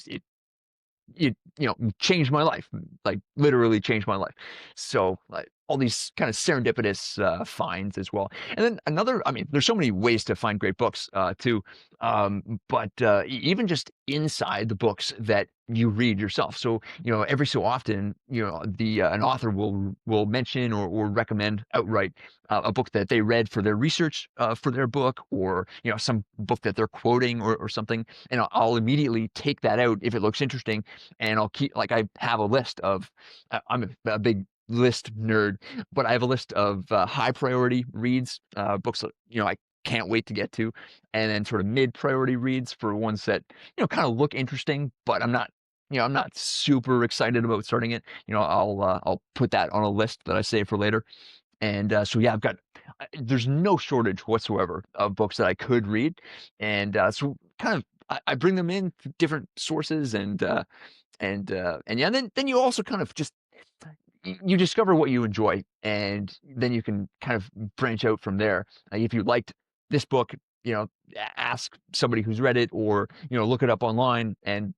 changed my life, like literally changed my life. So like all these kind of serendipitous finds as well. And then there's so many ways to find great books too. But even just inside the books that you read yourself. So every so often an author will mention or recommend outright a book that they read for their research for their book, or some book that they're quoting or something, and I'll immediately take that out if it looks interesting, and I'll keep, like, I have a list of I'm a big list nerd, but I have a list of high priority reads, books that I can't wait to get to, and then sort of mid priority reads for ones that kind of look interesting, but I'm not super excited about starting it. I'll put that on a list that I save for later. And so yeah, there's no shortage whatsoever of books that I could read, and so kind of I bring them in through different sources, and yeah, then you also kind of just you discover what you enjoy, and then you can kind of branch out from there. If you liked this book, ask somebody who's read it, or look it up online, and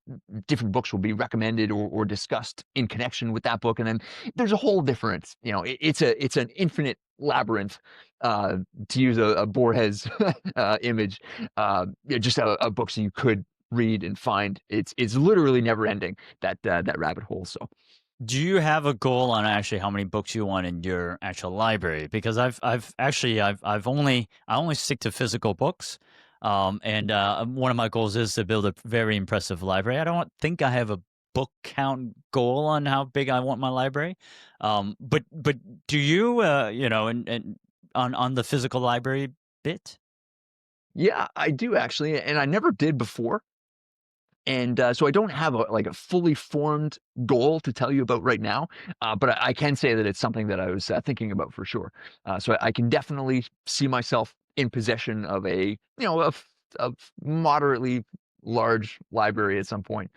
different books will be recommended or discussed in connection with that book. And then there's a whole different, it's an infinite labyrinth, to use a Borges image, just a books that you could read and find. It's literally never ending, that rabbit hole. So do you have a goal on actually how many books you want in your actual library? Because I only stick to physical books, and one of my goals is to build a very impressive library. I don't think I have a book count goal on how big I want my library, but do you and on the physical library bit? yeah, I do actually, and I never did before. And so I don't have a fully formed goal to tell you about right now, but I can say that it's something that I was thinking about for sure. So I can definitely see myself in possession of a moderately large library at some point,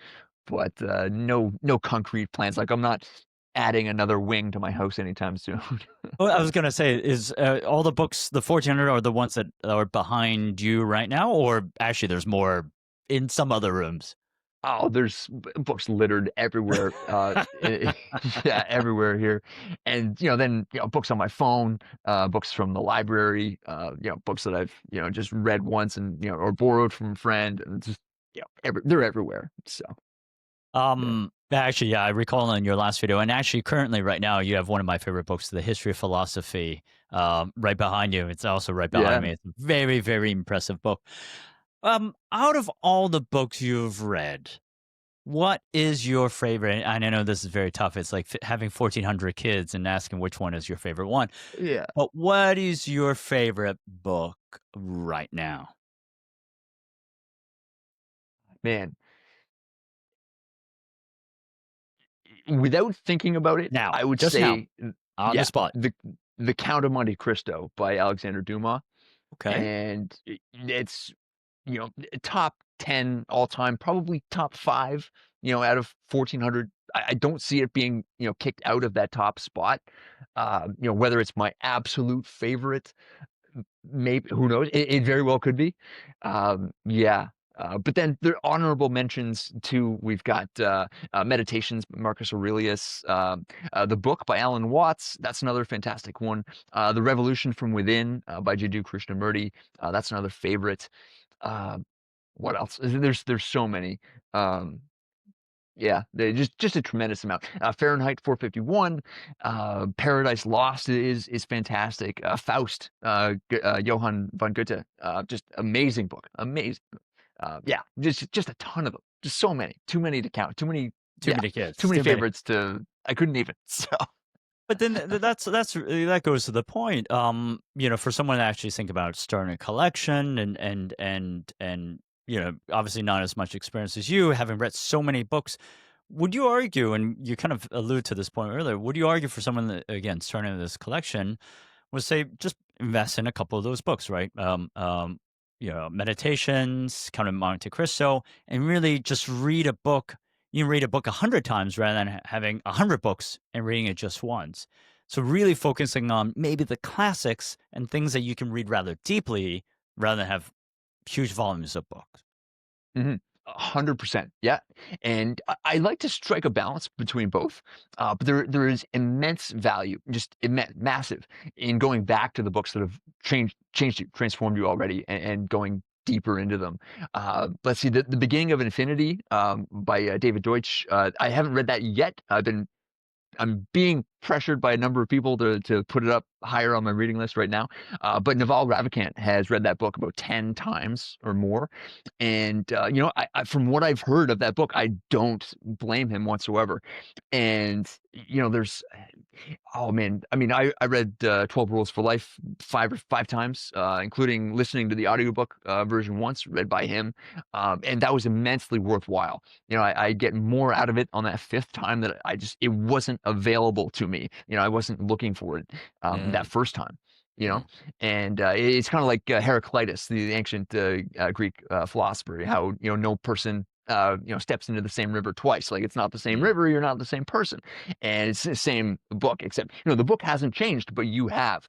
but no concrete plans. Like, I'm not adding another wing to my house anytime soon. Well, I was gonna say, is all the books, the 1,400, are the ones that are behind you right now, or actually there's more in some other rooms? Oh, there's books littered everywhere, yeah, everywhere here, and then books on my phone, books from the library, books that I've just read once, and or borrowed from a friend, and just they're everywhere. So Actually, yeah, I recall in your last video, and actually currently right now, you have one of my favorite books, The History of Philosophy, right behind you. It's also right behind me. It's a very, very impressive book. Out of all the books you've read, what is your favorite? And I know this is very tough. It's like having 1,400 kids and asking which one is your favorite one. yeah, But what is your favorite book right now? man. Without thinking about it, Now, I would just now, say, on the spot. the Count of Monte Cristo by Alexander Dumas, Okay. and it's top 10 all time, probably top 5, out of 1,400 I don't see it being, kicked out of that top spot. Whether it's my absolute favorite, maybe, who knows? It very well could be. Yeah. But then there are honorable mentions too. We've got Meditations, Marcus Aurelius, the book by Alan Watts. That's another fantastic one. The Revolution from Within by Jiddu Krishnamurti. That's another favorite. Uh, what else? There's so many. Um, yeah, just a tremendous amount. Fahrenheit 451, Paradise Lost is fantastic. Faust, Johann von Goethe, just amazing book, amazing. Yeah, just a ton of them, just so many, too many to count, too many, Too yeah, many kids. too many Too many. favorites I couldn't even. So But then that goes to the point. For someone to actually think about starting a collection and obviously not as much experience as you, having read so many books, would you argue, and you kind of allude to this point earlier, would you argue for someone that, again, starting this collection, would say just invest in a couple of those books, right? Meditations, Count of Monte Cristo, and really just read a book. You can read a book 100 times rather than having 100 books and reading it just once. So really focusing on maybe the classics and things that you can read rather deeply rather than have huge volumes of books. 100%. Yeah. And I like to strike a balance between both. But there is immense value, just massive, in going back to the books that have changed you, transformed you already, and going deeper into them. Let's see, the Beginning of Infinity by David Deutsch. I haven't read that yet. I'm being pressured by a number of people to put it up higher on my reading list right now. But Naval Ravikant has read that book about 10 times or more. And, from what I've heard of that book, I don't blame him whatsoever. And, there's, oh man, I mean, I read 12 Rules for Life five times, including listening to the audiobook version once, read by him. And that was immensely worthwhile. I get more out of it on that fifth time that it wasn't available to me. I wasn't looking for it that first time. And it's kind of like Heraclitus, the ancient Greek philosopher, how no person steps into the same river twice. Like, it's not the same river, you're not the same person. And it's the same book, except the book hasn't changed, but you have.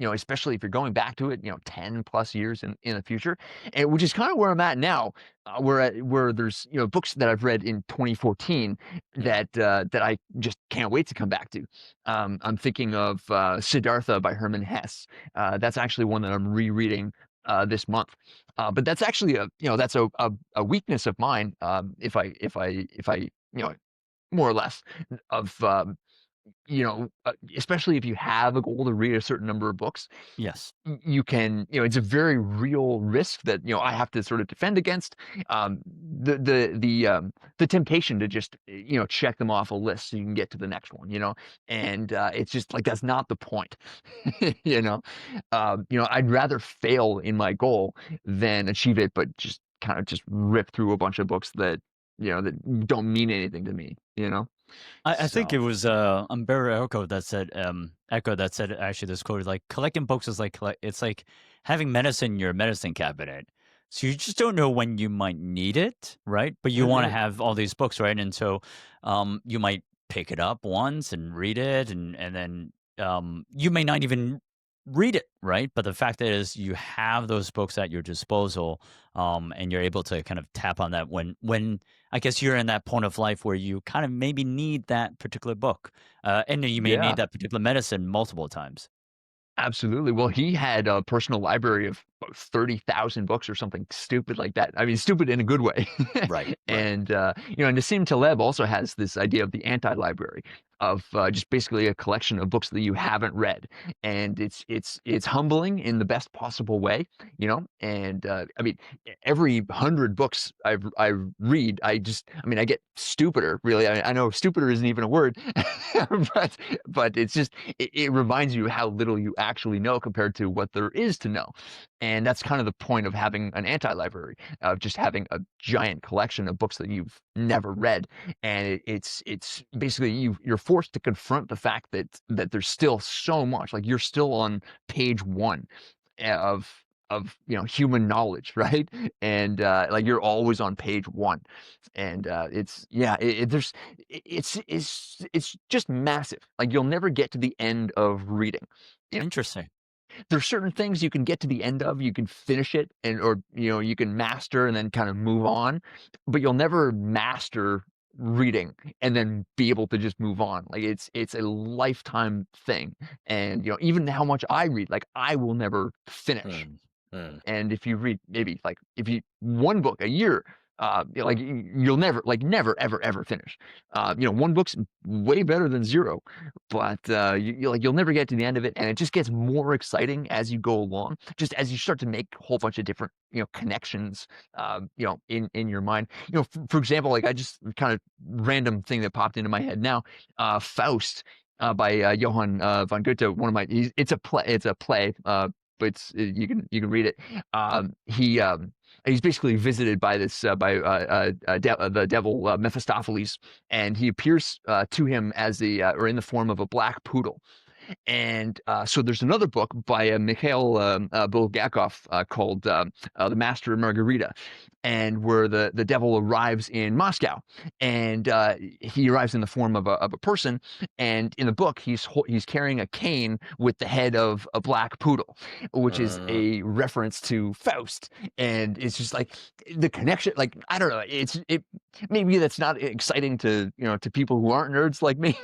Especially if you're going back to it, 10 plus years in the future, and which is kind of where I'm at now, where there's, books that I've read in 2014 that I just can't wait to come back to. I'm thinking of Siddhartha by Hermann Hesse. That's actually one that I'm rereading this month. But that's actually that's a weakness of mine. If I more or less of especially if you have a goal to read a certain number of books, Yes. you can, it's a very real risk that, I have to sort of defend against. The temptation to just, check them off a list so you can get to the next one, and it's just like, that's not the point. I'd rather fail in my goal than achieve it, but just kind of just rip through a bunch of books that, that don't mean anything to me, I think So- it was Umberto Eco that said actually this quote, like, collecting books is like it's like having medicine in your medicine cabinet. So you just don't know when you might need it, right? But you want to have all these books, right? And so you might pick it up once and read it, and then you may not even read it, right? But the fact is, you have those books at your disposal, and you're able to kind of tap on that when I guess you're in that point of life where you kind of maybe need that particular book, and you may Yeah. need that particular medicine multiple times. Absolutely. Well, he had a personal library of about 30,000 books or something stupid like that. I mean, stupid in a good way. Right. And, Nassim Taleb also has this idea of the anti-library, of just basically a collection of books that you haven't read. And it's humbling in the best possible way, and I mean, every 100 books I read, I get stupider, really. I know stupider isn't even a word, but it's just, it reminds you how little you actually know compared to what there is to know. And that's kind of the point of having an anti-library, of just having a giant collection of books that you've never read. And it's basically you're forced to confront the fact that there's still so much. Like, you're still on page one of human knowledge, right? And like you're always on page one, and it's just massive. Like you'll never get to the end of reading. Interesting. There's certain things you can get to the end of, you can finish it, or you can master and then kind of move on, but you'll never master reading and then be able to just move on. Like it's a lifetime thing. And even how much I read, like I will never finish. And if you read maybe like if you one book a year, like you'll never ever ever finish. One book's way better than zero, but you'll never get to the end of it, and it just gets more exciting as you go along. Just as you start to make a whole bunch of different connections, in your mind. For example, like I just kind of random thing that popped into my head now, Faust. By Johann von Goethe, it's a play, but you can read it. He's basically visited by the devil Mephistopheles, and he appears to him as or in the form of a black poodle. And so there's another book by Mikhail Bulgakov called The Master and Margarita, and where the devil arrives in Moscow, and he arrives in the form of a person, and in the book he's carrying a cane with the head of a black poodle, which is a reference to Faust. And it's just like the connection, like I don't know, maybe that's not exciting to to people who aren't nerds like me,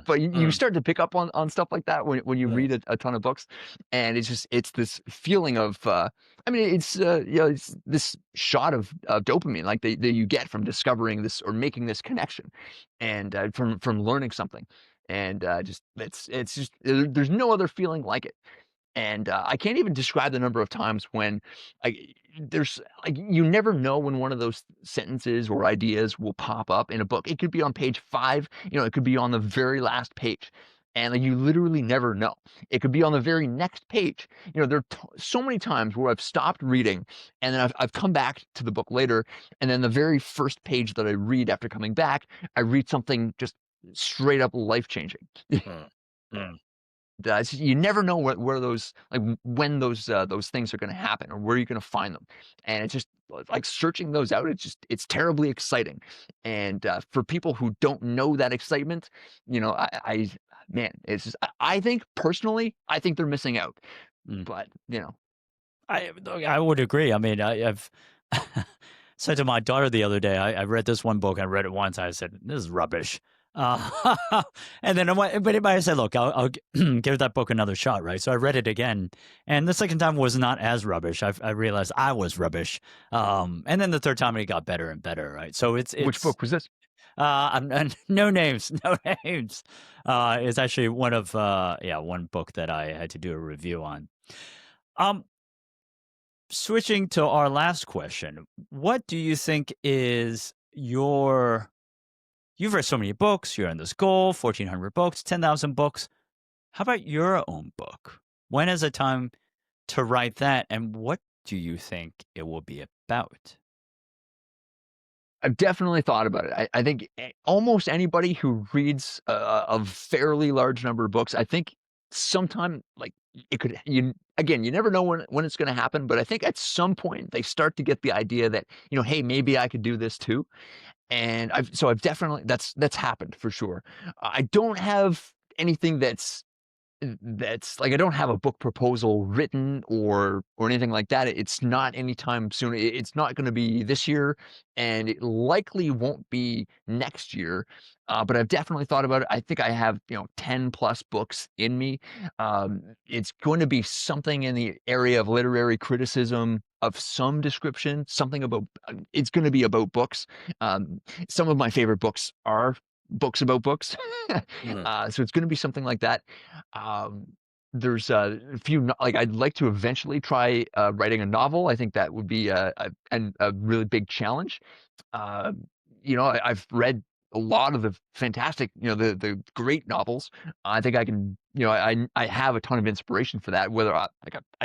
but you start to pick up on stuff like that when you read a ton of books, and it's this feeling of it's this shot of dopamine like that you get from discovering this or making this connection, and from learning something, and it's just there's no other feeling like it. And I can't even describe the number of times when there's like you never know when one of those sentences or ideas will pop up in a book. It could be on page 5, it could be on the very last page, and like, you literally never know. It could be on the very next page. There are so many times where I've stopped reading, and then I've come back to the book later, and then the very first page that I read after coming back, I read something just straight up life changing. You never know where those when those things are going to happen or where you're going to find them, and it's just like searching those out. It's terribly exciting, and for people who don't know that excitement, man, it's just I think personally, I think they're missing out. But I would agree. I mean, I've said to my daughter the other day, I read this one book. I read it once. I said, "This is rubbish." And then I said, "Look, I'll give that book another shot." Right. So I read it again, and the second time was not as rubbish. I realized I was rubbish. And then the third time it got better and better. Right. So it's which book was this? No names, no names. It's actually one book that I had to do a review on. Switching to our last question, what do you think is you've read so many books, you're in this goal, 1,400 books, 10,000 books. How about your own book? When is it time to write that, and what do you think it will be about? I've definitely thought about it. I think almost anybody who reads a fairly large number of books, I think sometime like it could, you never know when it's going to happen, but I think at some point they start to get the idea that, hey, maybe I could do this too. And I've definitely, that's happened for sure. I don't have anything that's like, I don't have a book proposal written or anything like that. It's not anytime soon. It's not going to be this year, and it likely won't be next year. But I've definitely thought about it. I think I have 10 plus books in me. It's going to be something in the area of literary criticism of some description. Something about it's going to be about books. Some of my favorite books are books about books. So it's going to be something like that. There's a few, like I'd like to eventually try writing a novel. I think that would be a really big challenge. I've read a lot of the fantastic, the great novels. I think I can, I have a ton of inspiration for that. Whether I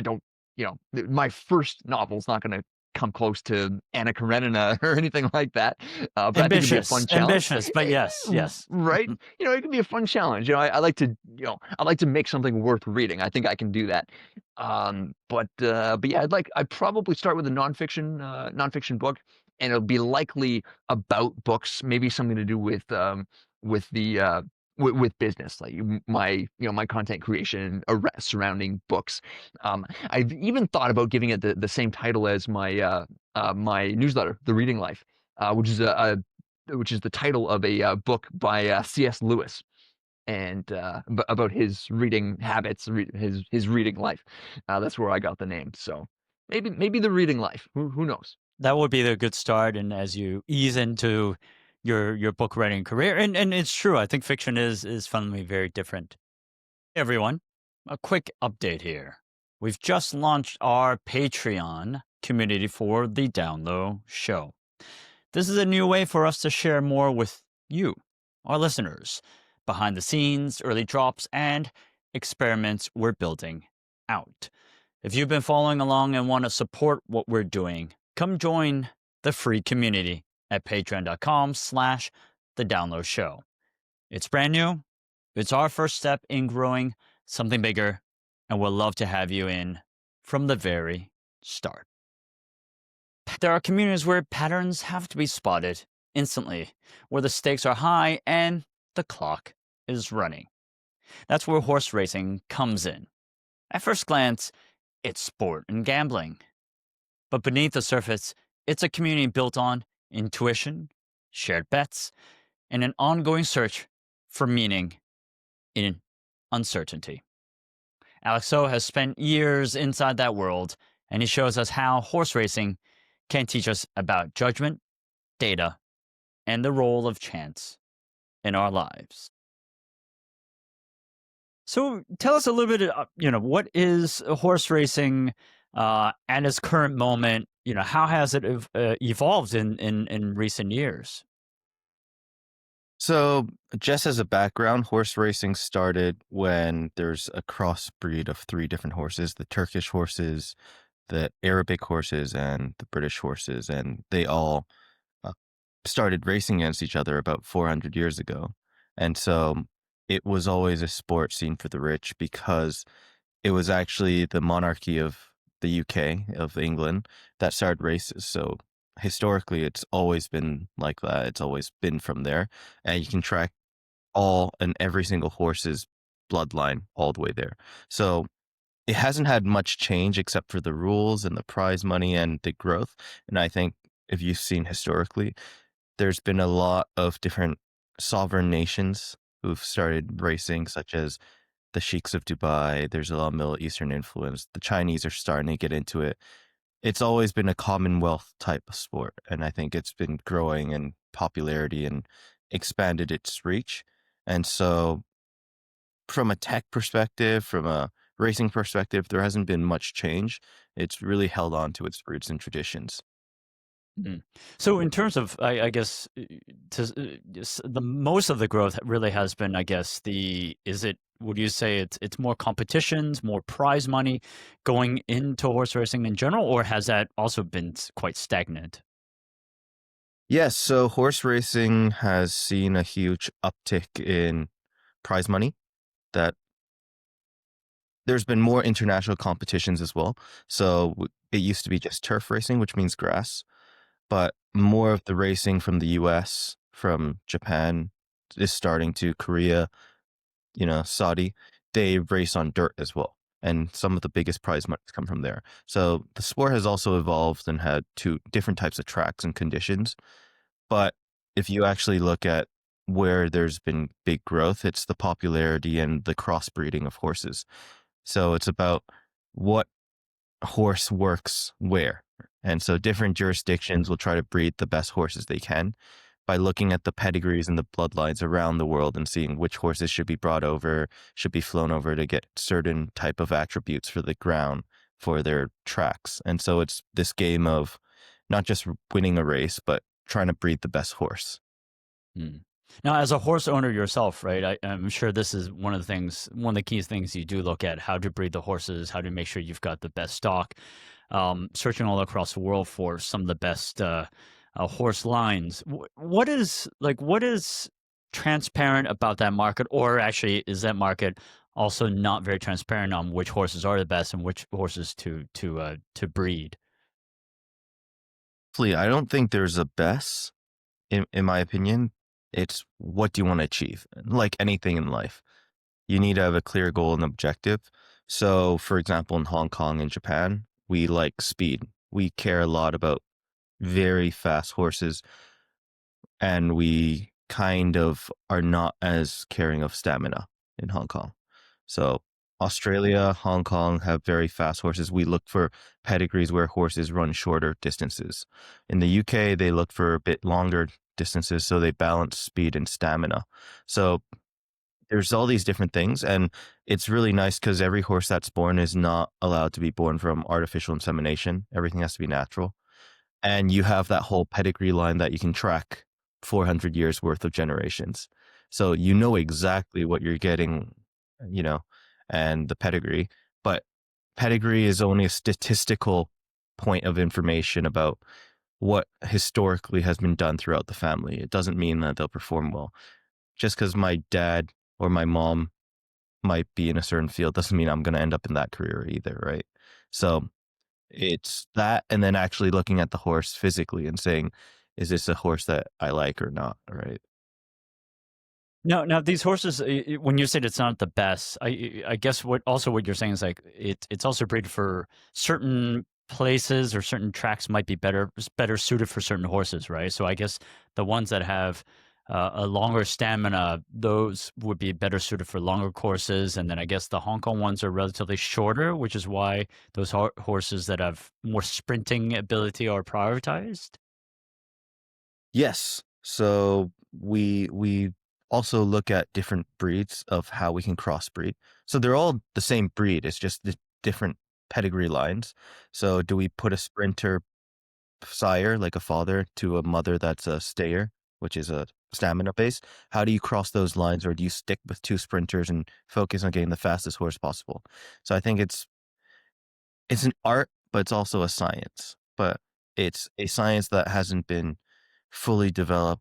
don't, my first novel is not going to come close to Anna Karenina or anything like that. But I think it'd be a fun challenge. Ambitious, but yes. Right? It could be a fun challenge. I like to make something worth reading. I think I can do that. But yeah, I'd probably start with a nonfiction book, and it'll be likely about books, maybe something to do with the with business, like my content creation surrounding books. I've even thought about giving it the same title as my newsletter, The Reading Life, which is the title of a book by C.S. Lewis, and about his reading habits, his reading life. That's where I got the name. So maybe The Reading Life. Who knows? That would be the good start, and as you ease into your book writing career, and it's true, I think fiction is fundamentally very different. Hey everyone, a quick update here. We've just launched our Patreon community for the Down Low Show. This is a new way for us to share more with you, our listeners, behind the scenes, early drops, and experiments we're building out. If you've been following along and want to support what we're doing, come join the free community at patreon.com/thedownloadshow. It's brand new. It's our first step in growing something bigger, and we'll love to have you in from the very start. There are communities where patterns have to be spotted instantly, where the stakes are high and the clock is running. That's where horse racing comes in. At first glance, it's sport and gambling. But beneath the surface, it's a community built on intuition, shared bets, and an ongoing search for meaning in uncertainty. Alex O has spent years inside that world, and he shows us how horse racing can teach us about judgment, data, and the role of chance in our lives. So tell us a little bit, what is horse racing at its current moment? How has it evolved in recent years? So, just as a background, horse racing started when there's a crossbreed of 3 different horses: the Turkish horses, the Arabic horses, and the British horses. And they all started racing against each other about 400 years ago. And so it was always a sport seen for the rich, because it was actually the monarchy of the UK, of England, that started races. So historically, it's always been like that. It's always been from there. And you can track all and every single horse's bloodline all the way there. So it hasn't had much change except for the rules and the prize money and the growth. And I think if you've seen historically, there's been a lot of different sovereign nations who've started racing, such as the sheiks of Dubai. There's a lot of Middle Eastern influence. The Chinese are starting to get into it. It's always been a Commonwealth type of sport, and I think it's been growing in popularity and expanded its reach. And so from a tech perspective, from a racing perspective, there hasn't been much change. It's really held on to its roots and traditions. So in terms of, I guess, the most of the growth really has been, I guess, would you say it's more competitions, more prize money going into horse racing in general, or has that also been quite stagnant? Yes, so horse racing has seen a huge uptick in prize money. That there's been more international competitions as well. So it used to be just turf racing, which means grass. But more of the racing from the US, from Japan, is starting to Korea, Saudi. They race on dirt as well. And some of the biggest prize monies come from there. So the sport has also evolved and had 2 different types of tracks and conditions. But if you actually look at where there's been big growth, it's the popularity and the crossbreeding of horses. So it's about what horse works where. And so different jurisdictions will try to breed the best horses they can by looking at the pedigrees and the bloodlines around the world and seeing which horses should be brought over, should be flown over to get certain type of attributes for the ground for their tracks. And so it's this game of not just winning a race, but trying to breed the best horse. Now, as a horse owner yourself, right, I'm sure this is one of the key things you do look at: how to breed the horses, how to make sure you've got the best stock. searching all across the world for some of the best horse lines. What is transparent about that market, or actually is that market also not very transparent on which horses are the best and which horses to breed? I don't think there's a best, in my opinion. It's what do you want to achieve? Like anything in life, you need to have a clear goal and objective. So, for example, in Hong Kong and Japan, we like speed. We care a lot about very fast horses, and we kind of are not as caring of stamina in Hong Kong. So Australia, Hong Kong have very fast horses. We look for pedigrees where horses run shorter distances. In the UK, they look for a bit longer distances, so they balance speed and stamina. So there's all these different things, and it's really nice because every horse that's born is not allowed to be born from artificial insemination. Everything has to be natural. And you have that whole pedigree line that you can track 400 years worth of generations. So you know exactly what you're getting, you know, and the pedigree. But pedigree is only a statistical point of information about what historically has been done throughout the family. It doesn't mean that they'll perform well. Just because my dad or my mom might be in a certain field doesn't mean I'm going to end up in that career either, right? So it's that, and then actually looking at the horse physically and saying, is this a horse that I like or not, right? Now these horses, when you said it's not the best, I guess what you're saying is like it's also breed for certain places, or certain tracks might be better suited for certain horses, right? So I guess the ones that have a longer stamina, those would be better suited for longer courses, and then I guess the Hong Kong ones are relatively shorter, which is why those horses that have more sprinting ability are prioritized. Yes. So we also look at different breeds of how we can crossbreed. So they're all the same breed. It's just the different pedigree lines. So do we put a sprinter sire, like a father, to a mother that's a stayer, which is a stamina base? How do you cross those lines, or do you stick with two sprinters and focus on getting the fastest horse possible? So I think it's an art, but it's also a science. But it's a science that hasn't been fully developed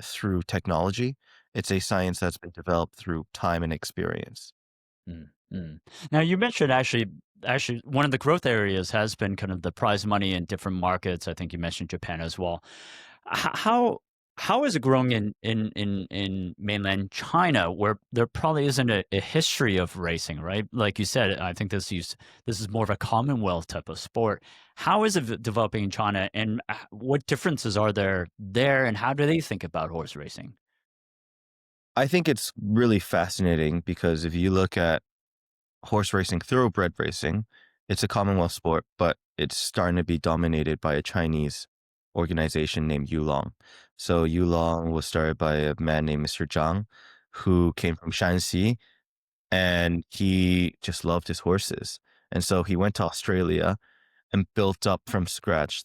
through technology. It's a science that's been developed through time and experience. Mm, mm. Now you mentioned actually one of the growth areas has been kind of the prize money in different markets. I think you mentioned Japan as well. How how is it growing in mainland China, where there probably isn't a history of racing, right? Like you said, I think this is more of a Commonwealth type of sport. How is it developing in China, and what differences are there, and how do they think about horse racing? I think it's really fascinating because if you look at horse racing, thoroughbred racing, it's a Commonwealth sport, but it's starting to be dominated by a Chinese organization named Yulong. So Yulong was started by a man named Mr. Zhang, who came from Shanxi, and he just loved his horses. And so he went to Australia and built up from scratch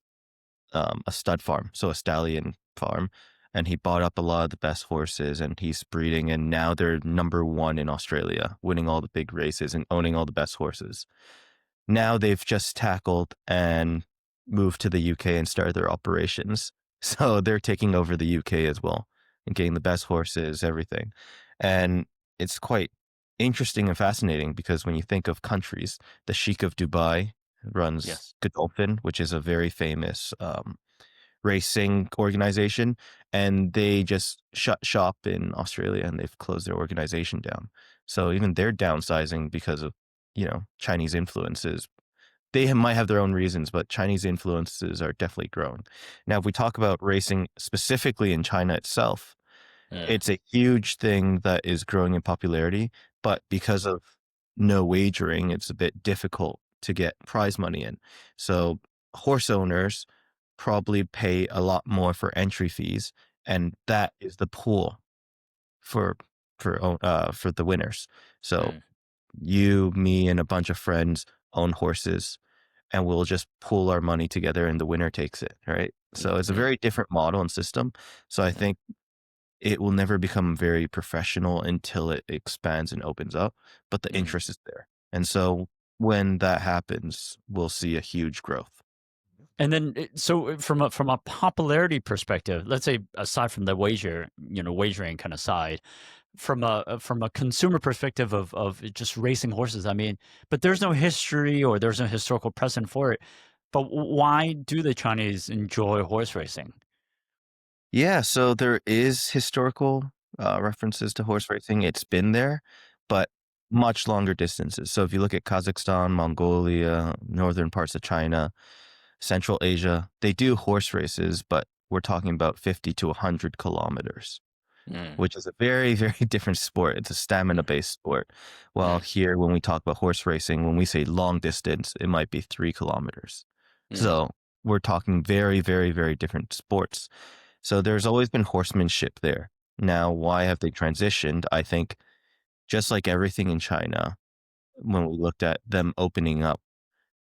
a stud farm, so a stallion farm. And he bought up a lot of the best horses, and he's breeding. And now they're number one in Australia, winning all the big races and owning all the best horses. Now they've just tackled and moved to the UK and started their operations. So they're taking over the UK as well and getting the best horses, everything. And it's quite interesting and fascinating because when you think of countries, the Sheikh of Dubai runs Yes. Godolphin, which is a very famous racing organization, and they just shut shop in Australia and they've closed their organization down. So even they're downsizing because of, Chinese influences. They might have their own reasons, but Chinese influences are definitely growing. Now, if we talk about racing specifically in China itself, Yeah. it's a huge thing that is growing in popularity, but because of no wagering, it's a bit difficult to get prize money in. So horse owners probably pay a lot more for entry fees, and that is the pool for for the winners. So Mm, you, me, and a bunch of friends own horses, and we'll just pool our money together, and the winner takes it, right? So it's a mm, very different model and system. So I think it will never become very professional until it expands and opens up, but the mm. interest is there. And so when that happens, we'll see a huge growth. And then, so from a popularity perspective, let's say aside from the wagering kind of side, from a consumer perspective of just racing horses, I mean, but there's no history or there's no historical precedent for it. But why do the Chinese enjoy horse racing? Yeah, so there is historical references to horse racing. It's been there, but much longer distances. So if you look at Kazakhstan, Mongolia, northern parts of China, Central Asia, they do horse races, but we're talking about 50 to 100 kilometers, which is a very, very different sport. It's a stamina-based sport. While here, when we talk about horse racing, when we say long distance, it might be 3 kilometers. So we're talking very, very, very different sports. So there's always been horsemanship there. Now, why have they transitioned? I think just like everything in China, when we looked at them opening up,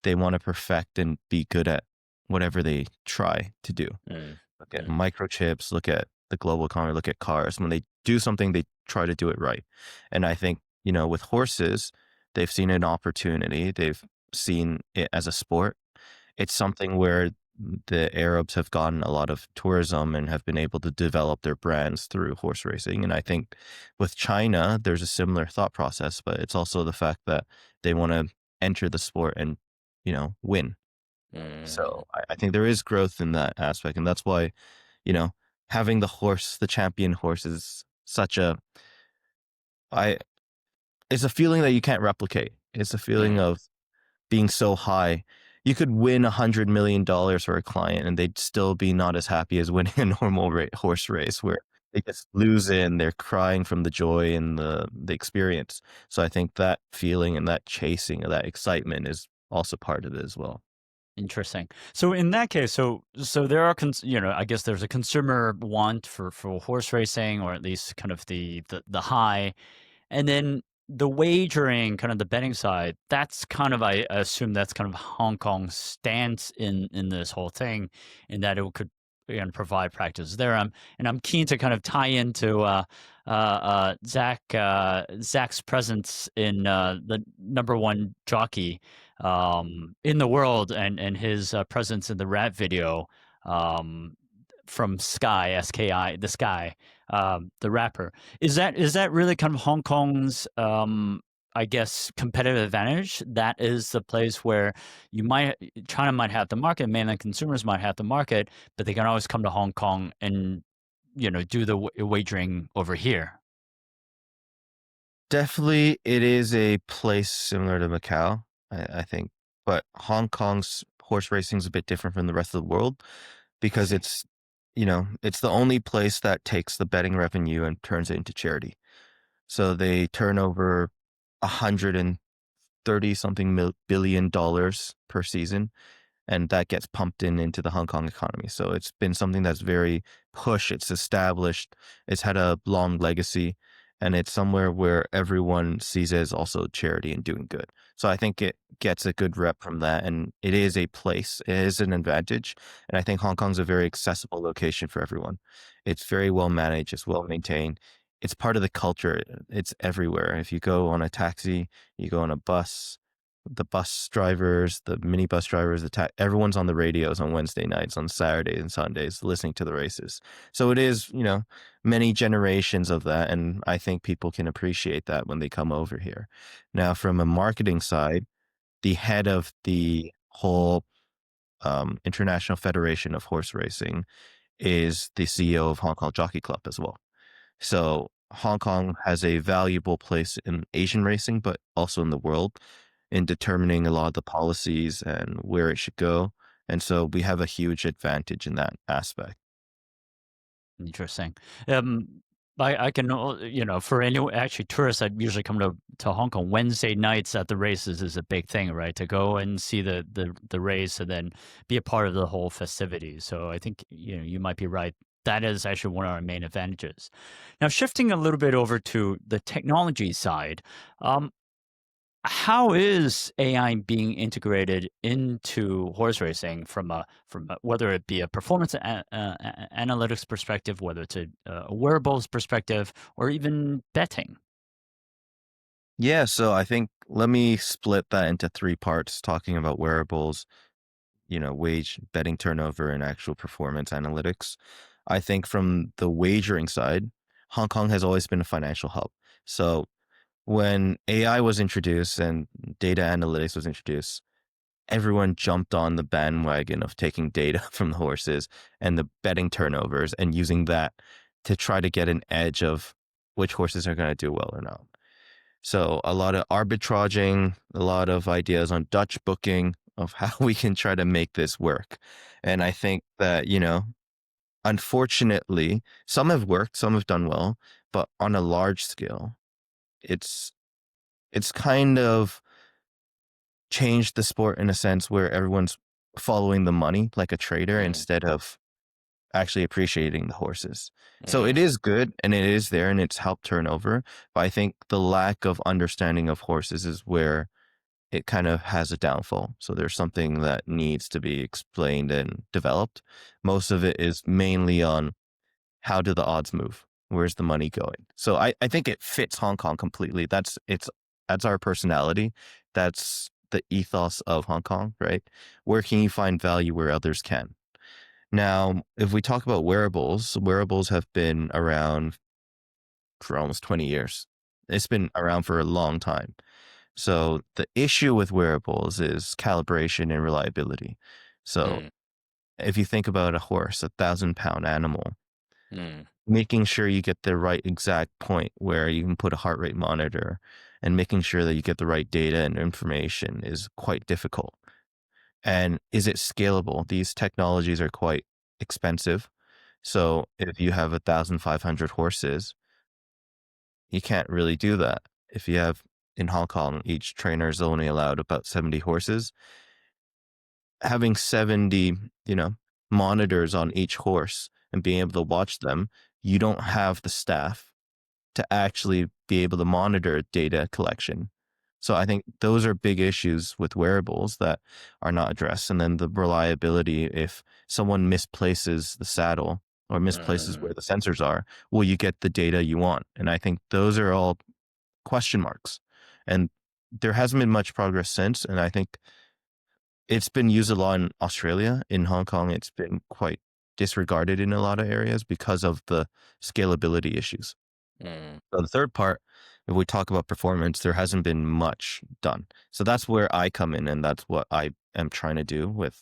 they want to perfect and be good at whatever they try to do. Look at microchips, look at the global economy, look at cars. When they do something, they try to do it right. And I think, with horses, they've seen an opportunity. They've seen it as a sport. It's something where the Arabs have gotten a lot of tourism and have been able to develop their brands through horse racing. And I think with China, there's a similar thought process, but it's also the fact that they want to enter the sport and, win. So I think there is growth in that aspect. And that's why, having the champion horse is it's a feeling that you can't replicate. It's a feeling of being so high. You could win $100 million for a client and they'd still be not as happy as winning a normal horse race where they just lose it and they're crying from the joy and the experience. So I think that feeling and that chasing of that excitement is also part of it as well. Interesting. So in that case, so there are, I guess there's a consumer want for horse racing, or at least kind of the high, and then the wagering, kind of the betting side. That's kind of, I assume that's kind of Hong Kong's stance in this whole thing, in that it could provide practice there. And I'm keen to kind of tie into Zach's presence in the number one jockey in the world, and his presence in the rap video from Sky, SKI, the Sky, the rapper. Is that really kind of Hong Kong's I guess competitive advantage? That is the place where China might have the market, mainland consumers might have the market, but they can always come to Hong Kong and do the wagering over here. Definitely, it is a place similar to Macau, I think. But Hong Kong's horse racing is a bit different from the rest of the world because it's the only place that takes the betting revenue and turns it into charity. So they turn over $130-something billion per season, and that gets pumped into the Hong Kong economy. So it's been something that's very it's established, it's had a long legacy, and it's somewhere where everyone sees it as also charity and doing good. So I think it gets a good rep from that, and it is a place, it is an advantage, and I think Hong Kong's a very accessible location for everyone. It's very well managed, it's well maintained, it's part of the culture, it's everywhere. If you go on a taxi, you go on a bus, the bus drivers, the minibus drivers, everyone's on the radios on Wednesday nights, on Saturdays and Sundays, listening to the races. So it is, many generations of that, and I think people can appreciate that when they come over here. Now, from a marketing side, the head of the whole International Federation of Horse Racing is the CEO of Hong Kong Jockey Club as well. So Hong Kong has a valuable place in Asian racing, but also in the world, in determining a lot of the policies and where it should go. And so we have a huge advantage in that aspect. Interesting. I can, for actually tourists that usually come to Hong Kong, Wednesday nights at the races is a big thing, right? To go and see the race and then be a part of the whole festivities. So I think, you might be right. That is actually one of our main advantages. Now, shifting a little bit over to the technology side, how is AI being integrated into horse racing from whether it be a performance analytics perspective, whether it's a wearables perspective, or even betting? Yeah, so I think let me split that into 3 parts, talking about wearables, wage, betting turnover, and actual performance analytics. I think from the wagering side, Hong Kong has always been a financial hub. So when AI was introduced and data analytics was introduced, everyone jumped on the bandwagon of taking data from the horses and the betting turnovers and using that to try to get an edge of which horses are going to do well or not. So a lot of arbitraging, a lot of ideas on Dutch booking of how we can try to make this work. And I think that, unfortunately, some have worked, some have done well, but on a large scale, it's kind of changed the sport in a sense where everyone's following the money like a trader instead of actually appreciating the horses. So it is good and it is there and it's helped turnover. But I think the lack of understanding of horses is where it kind of has a downfall. So there's something that needs to be explained and developed. Most of it is mainly on how do the odds move? Where's the money going? So I think it fits Hong Kong completely. That's our personality. That's the ethos of Hong Kong, right? Where can you find value where others can? Now, if we talk about wearables have been around for almost 20 years. It's been around for a long time. So the issue with wearables is calibration and reliability. So if you think about a horse, 1,000-pound animal, making sure you get the right exact point where you can put a heart rate monitor and making sure that you get the right data and information is quite difficult. And is it scalable? These technologies are quite expensive. So if you have 1,500 horses, you can't really do that. If you have in Hong Kong, each trainer is only allowed about 70 horses. Having 70, monitors on each horse and being able to watch them, you don't have the staff to actually be able to monitor data collection. So I think those are big issues with wearables that are not addressed. And then the reliability, if someone misplaces the saddle or misplaces where the sensors are, will you get the data you want? And I think those are all question marks. And there hasn't been much progress since. And I think it's been used a lot in Australia. In Hong Kong, it's been quite disregarded in a lot of areas because of the scalability issues. So the third part, if we talk about performance, there hasn't been much done. So that's where I come in, and that's what I am trying to do with.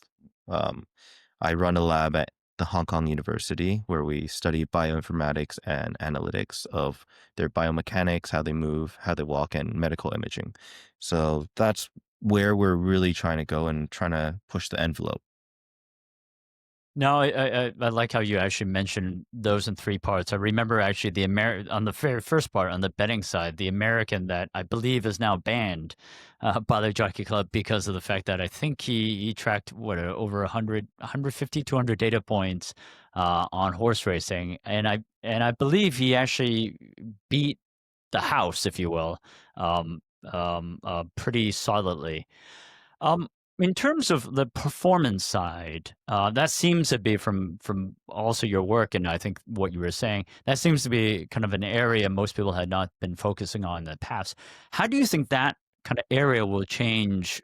I run a lab at the Hong Kong University where we study bioinformatics and analytics of their biomechanics, how they move, how they walk, and medical imaging. So that's where we're really trying to go and trying to push the envelope. No, I like how you actually mentioned those in 3 parts. I remember actually on the very first part, on the betting side, the American that I believe is now banned by the Jockey Club because of the fact that I think he tracked over 100, 150, 200 data points on horse racing, and I believe he actually beat the house, if you will, pretty solidly. In terms of the performance side, that seems to be from also your work, and I think what you were saying, that seems to be kind of an area most people had not been focusing on in the past. How do you think that kind of area will change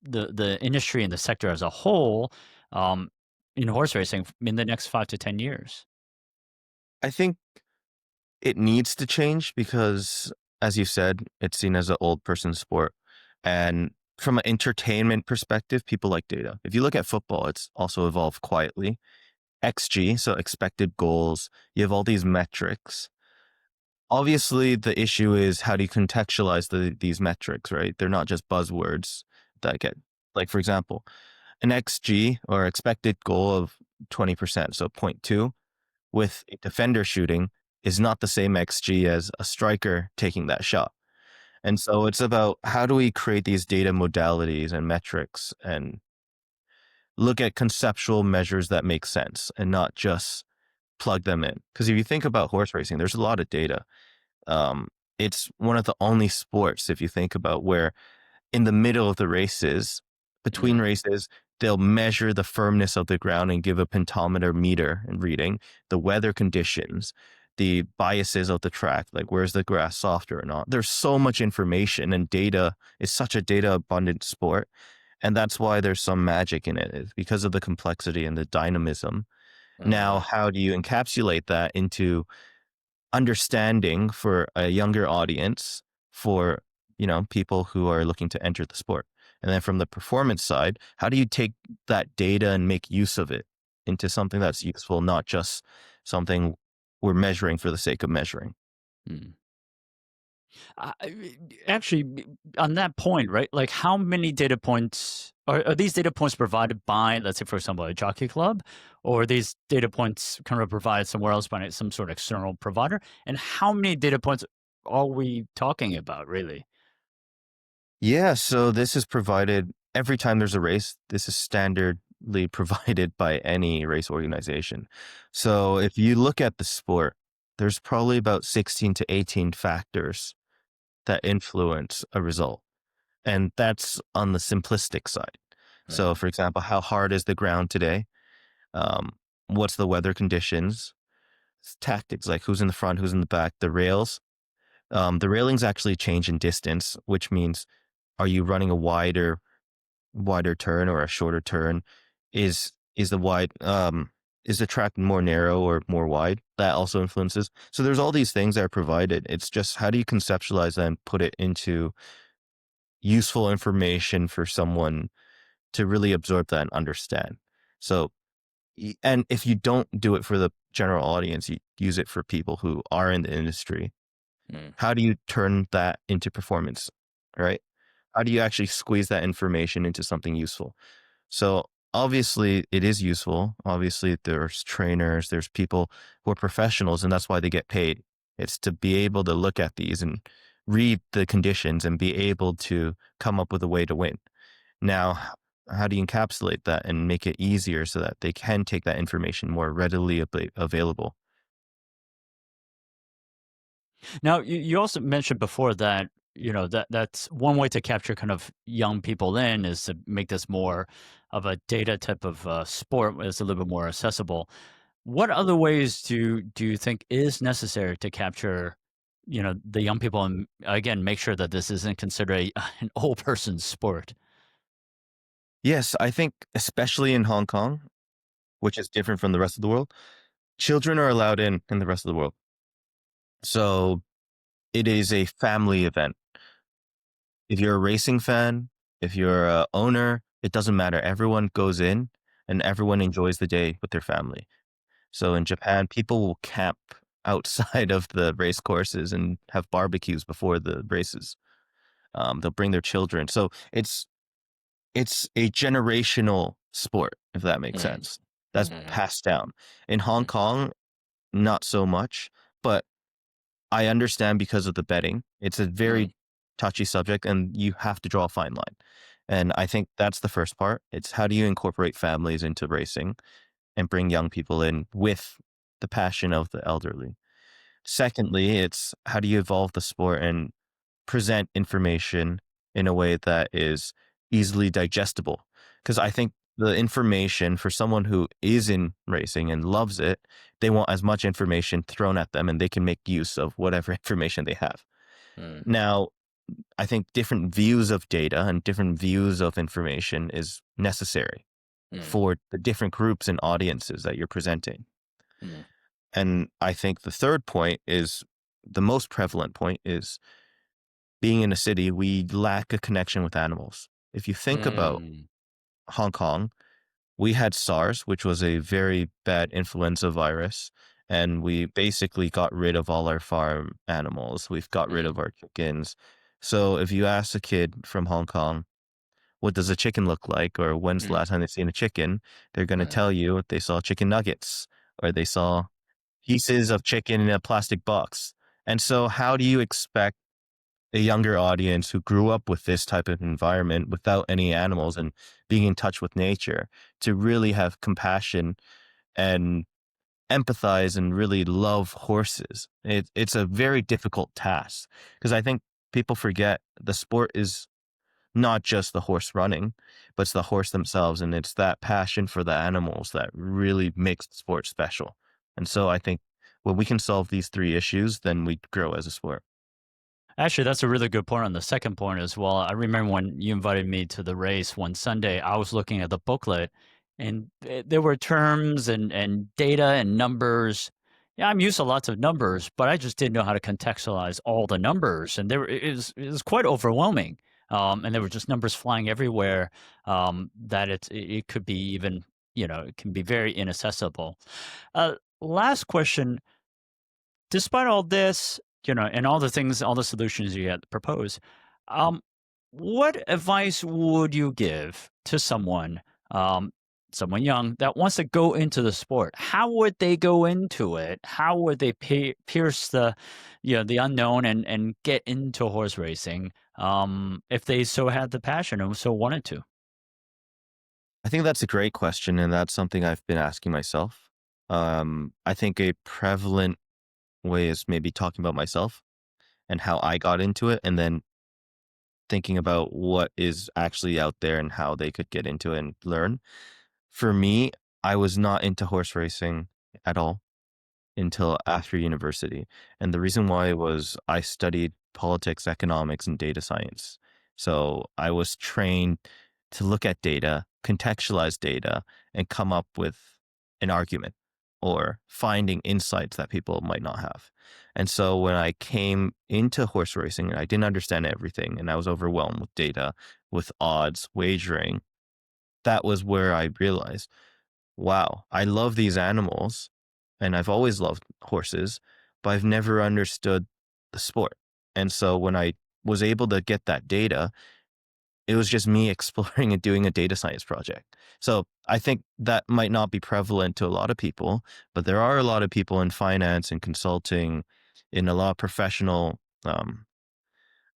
the industry and the sector as a whole in horse racing in the next 5 to 10 years? I think it needs to change because, as you said, it's seen as an old person sport. And from an entertainment perspective, people like data. If you look at football, it's also evolved quietly. XG, so expected goals, you have all these metrics. Obviously, the issue is how do you contextualize these metrics, right? They're not just buzzwords that get, like, for example, an XG or expected goal of 20%, so 0.2, with a defender shooting is not the same XG as a striker taking that shot. And so it's about how do we create these data modalities and metrics and look at conceptual measures that make sense and not just plug them in. Because if you think about horse racing, there's a lot of data. It's one of the only sports, if you think about, where in the middle of the races, between races, they'll measure the firmness of the ground and give a pentometer meter and reading, the weather conditions, the biases of the track, like where's the grass softer or not. There's so much information, and data is such a data abundant sport. And that's why there's some magic in it, is because of the complexity and the dynamism. Now, how do you encapsulate that into understanding for a younger audience, for people who are looking to enter the sport? And then from the performance side, how do you take that data and make use of it into something that's useful, not just something we're measuring for the sake of measuring? Hmm. Actually, on that point, right? Like, how many data points are these data points provided by, let's say, for example, a jockey club, or are these data points kind of provided somewhere else by some sort of external provider? And how many data points are we talking about, really? Yeah, so this is provided every time there's a race. This is standardly provided by any race organization. So if you look at the sport, there's probably about 16 to 18 factors that influence a result. And that's on the simplistic side. So, Right. for example, how hard is the ground today? Um, what's the weather conditions? Tactics, like who's in the front, who's in the back, the rails. The railings actually change in distance, which means, are you running a wider turn or a shorter turn? Is the wide is the track more narrow or more wide? That also influences. So there's all these things that are provided. It's just, how do you conceptualize that and put it into useful information for someone to really absorb that and understand? So, and if you don't do it for the general audience, you use it for people who are in the industry. Mm. How do you turn that into performance, right? How do you actually squeeze that information into something useful? So obviously it is useful. Obviously there's trainers, there's people who are professionals, and that's why they get paid. It's to be able to look at these and read the conditions and be able to come up with a way to win. Now, how do you encapsulate that and make it easier so that they can take that information more readily available? Now, you also mentioned before that, that's one way to capture kind of young people in, is to make this more of a data type of sport, where it's a little bit more accessible. What other ways do you think is necessary to capture, the young people, and again, make sure that this isn't considered an old person's sport? Yes, I think especially in Hong Kong, which is different from the rest of the world, children are allowed in the rest of the world. So it is a family event. If you're a racing fan, if you're a owner, it doesn't matter. Everyone goes in and everyone enjoys the day with their family. So in Japan, people will camp outside of the race courses and have barbecues before the races. They'll bring their children. So it's a generational sport, if that makes Mm. sense. That's Mhm. passed down. In Hong Mhm. Kong, not so much, but I understand because of the betting. It's a Mm. very touchy subject and you have to draw a fine line. And I think that's the first part. It's, how do you incorporate families into racing and bring young people in with the passion of the elderly? Secondly, it's, how do you evolve the sport and present information in a way that is easily digestible? Because I think the information for someone who is in racing and loves it, they want as much information thrown at them and they can make use of whatever information they have. Mm. Now, I think different views of data and different views of information is necessary Mm. for the different groups and audiences that you're presenting. Mm. And I think the third point is, the most prevalent point is, being in a city, we lack a connection with animals. If you think about Mm. Hong Kong, we had SARS, which was a very bad influenza virus, and we basically got rid of all our farm animals. We've got rid Mm. of our chickens. So if you ask a kid from Hong Kong, what does a chicken look like, or when's the Mm. last time they've seen a chicken, they're going to Mm. tell you they saw chicken nuggets or they saw pieces of chicken in a plastic box. And so how do you expect a younger audience who grew up with this type of environment without any animals and being in touch with nature to really have compassion and empathize and really love horses? It's a very difficult task, because I think people forget the sport is not just the horse running, but it's the horse themselves. And it's that passion for the animals that really makes the sport special. And so I think when we can solve these 3 issues, then we grow as a sport. Actually, that's a really good point on the second point as well. I remember when you invited me to the race one Sunday, I was looking at the booklet and there were terms and data and numbers. Yeah, I'm used to lots of numbers, but I just didn't know how to contextualize all the numbers. And it was quite overwhelming. And there were just numbers flying everywhere that it could be even, it can be very inaccessible. Last question. Despite all this, and all the things, all the solutions you had proposed, um, what advice would you give to um, someone young that wants to go into the sport? How would they go into it? How would they pierce the unknown and get into horse racing, if they so had the passion and so wanted to? I think that's a great question, and that's something I've been asking myself. I think a prevalent way is maybe talking about myself and how I got into it, and then thinking about what is actually out there and how they could get into it and learn. For me, I was not into horse racing at all until after university. And the reason why was I studied politics, economics, and data science. So I was trained to look at data, contextualize data, and come up with an argument or finding insights that people might not have. And so when I came into horse racing, I didn't understand everything and I was overwhelmed with data, with odds, wagering. That was where I realized, wow, I love these animals and I've always loved horses, but I've never understood the sport. And so when I was able to get that data, it was just me exploring and doing a data science project. So I think that might not be prevalent to a lot of people, but there are a lot of people in finance and consulting, in a lot of professional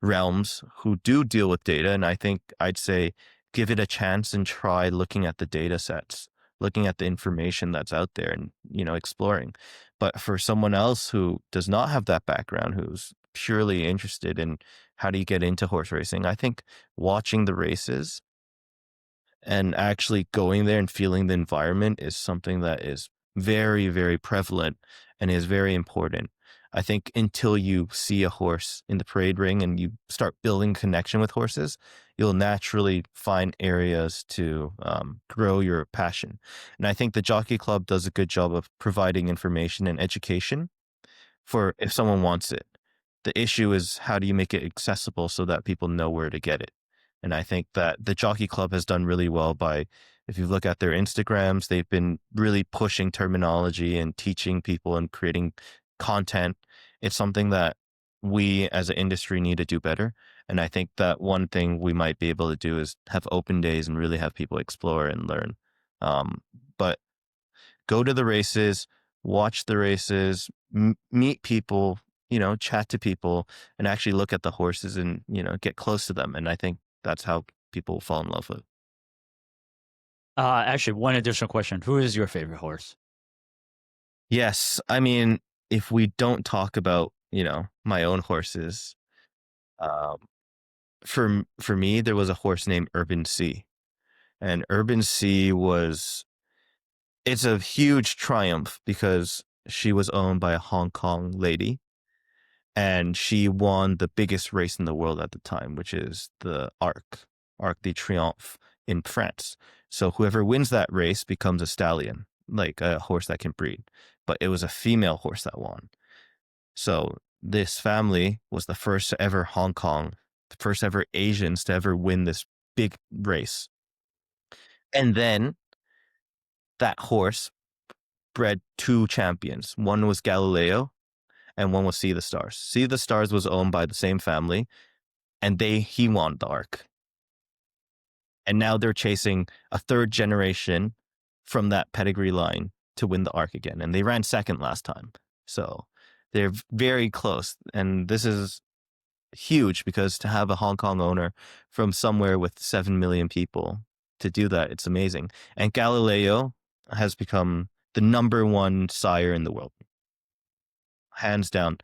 realms who do deal with data. And I think I'd say give it a chance and try looking at the data sets, looking at the information that's out there and, exploring. But for someone else who does not have that background, who's purely interested in how do you get into horse racing, I think watching the races and actually going there and feeling the environment is something that is very, very prevalent and is very important. I think until you see a horse in the parade ring and you start building connection with horses, you'll naturally find areas to grow your passion. And I think the Jockey Club does a good job of providing information and education for if someone wants it. The issue is how do you make it accessible so that people know where to get it? And I think that the Jockey Club has done really well by, if you look at their Instagrams, they've been really pushing terminology and teaching people and creating content. It's something that we as an industry need to do better. And I think that one thing we might be able to do is have open days and really have people explore and learn. But go to the races, watch the races, meet people, chat to people and actually look at the horses and, get close to them. And I think that's how people fall in love with. Actually, one additional question. Who is your favorite horse? Yes. I mean, if we don't talk about, my own horses, um, for me, there was a horse named Urban Sea. And Urban Sea it's a huge triumph because she was owned by a Hong Kong lady and she won the biggest race in the world at the time, which is the Arc de Triomphe in France. So whoever wins that race becomes a stallion, like a horse that can breed. But it was a female horse that won. So this family was the first ever Hong Kong, the first ever Asians to ever win this big race. And then that horse bred 2 champions. One was Galileo and one was See the Stars. See the Stars was owned by the same family and he won the Arc. And now they're chasing a 3rd generation from that pedigree line to win the Arc again. And they ran 2nd last time. So they're very close. And this is huge because to have a Hong Kong owner from somewhere with 7 million people to do that, it's amazing. And Galileo has become the #1 sire in the world. Hands down,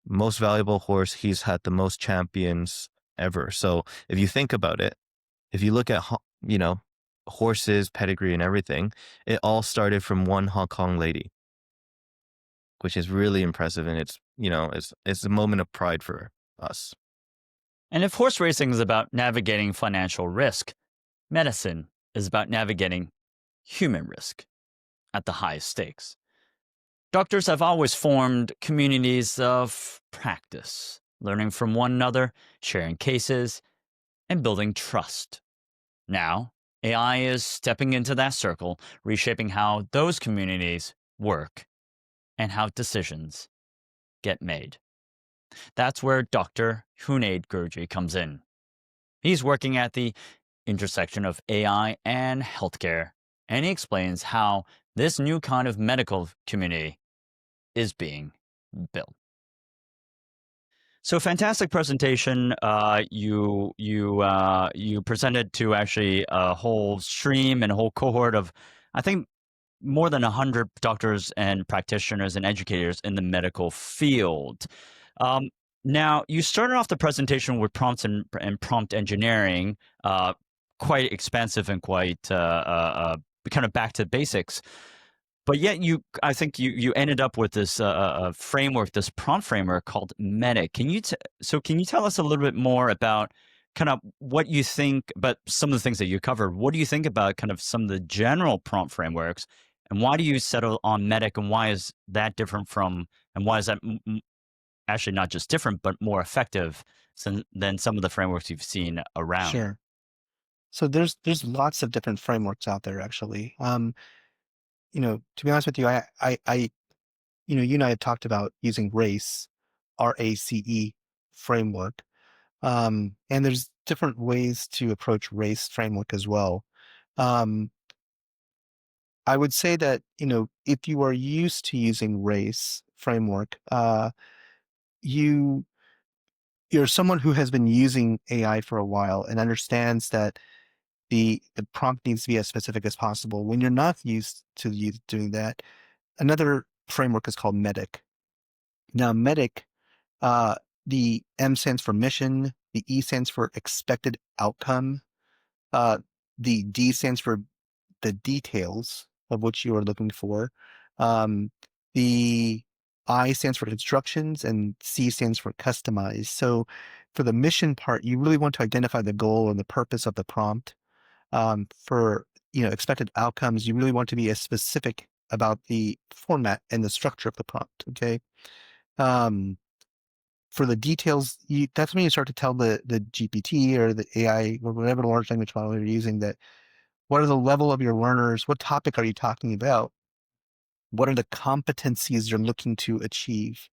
most valuable horse. He's had the most champions ever. So if you think about it, if you look at, horses, pedigree and everything, it all started from one Hong Kong lady. which is really impressive. And it's a moment of pride for us. And if horse racing is about navigating financial risk, medicine is about navigating human risk at the highest stakes. Doctors have always formed communities of practice, learning from one another, sharing cases, and building trust. Now, AI is stepping into that circle, reshaping how those communities work and how decisions get made. That's where Dr. Hunaid Gurji comes in. He's working at the intersection of AI and healthcare, and he explains how this new kind of medical community is being built. So fantastic presentation. You presented to actually a whole stream and a whole cohort of, I think, more than 100 doctors and practitioners and educators in the medical field. Now, you started off the presentation with prompts and prompt engineering, quite expansive and quite kind of back to basics. But yet, I think you ended up with this framework, this prompt framework called Medic. Can you tell us a little bit more about kind of what you think about some of the things that you covered? What do you think about kind of some of the general prompt frameworks, and why do you settle on Medic, and why is that different from, and why is that actually not just different, but more effective than some of the frameworks you've seen around? Sure. So there's lots of different frameworks out there, actually. To be honest with you, you and I had talked about using RACE framework. And there's different ways to approach race framework as well. I would say that, if you are used to using race framework, you're someone who has been using AI for a while and understands that the prompt needs to be as specific as possible. When you're not used to doing that, another framework is called MEDIC. Now, MEDIC, the M stands for mission, the E stands for expected outcome, the D stands for the details of what you are looking for, the I stands for instructions, and C stands for customize. So for the mission part, you really want to identify the goal and the purpose of the prompt. For expected outcomes, you really want to be as specific about the format and the structure of the prompt. Okay. For the details, that's when you start to tell the GPT or the AI or whatever large language model you're using that what are the level of your learners? What topic are you talking about? What are the competencies you're looking to achieve?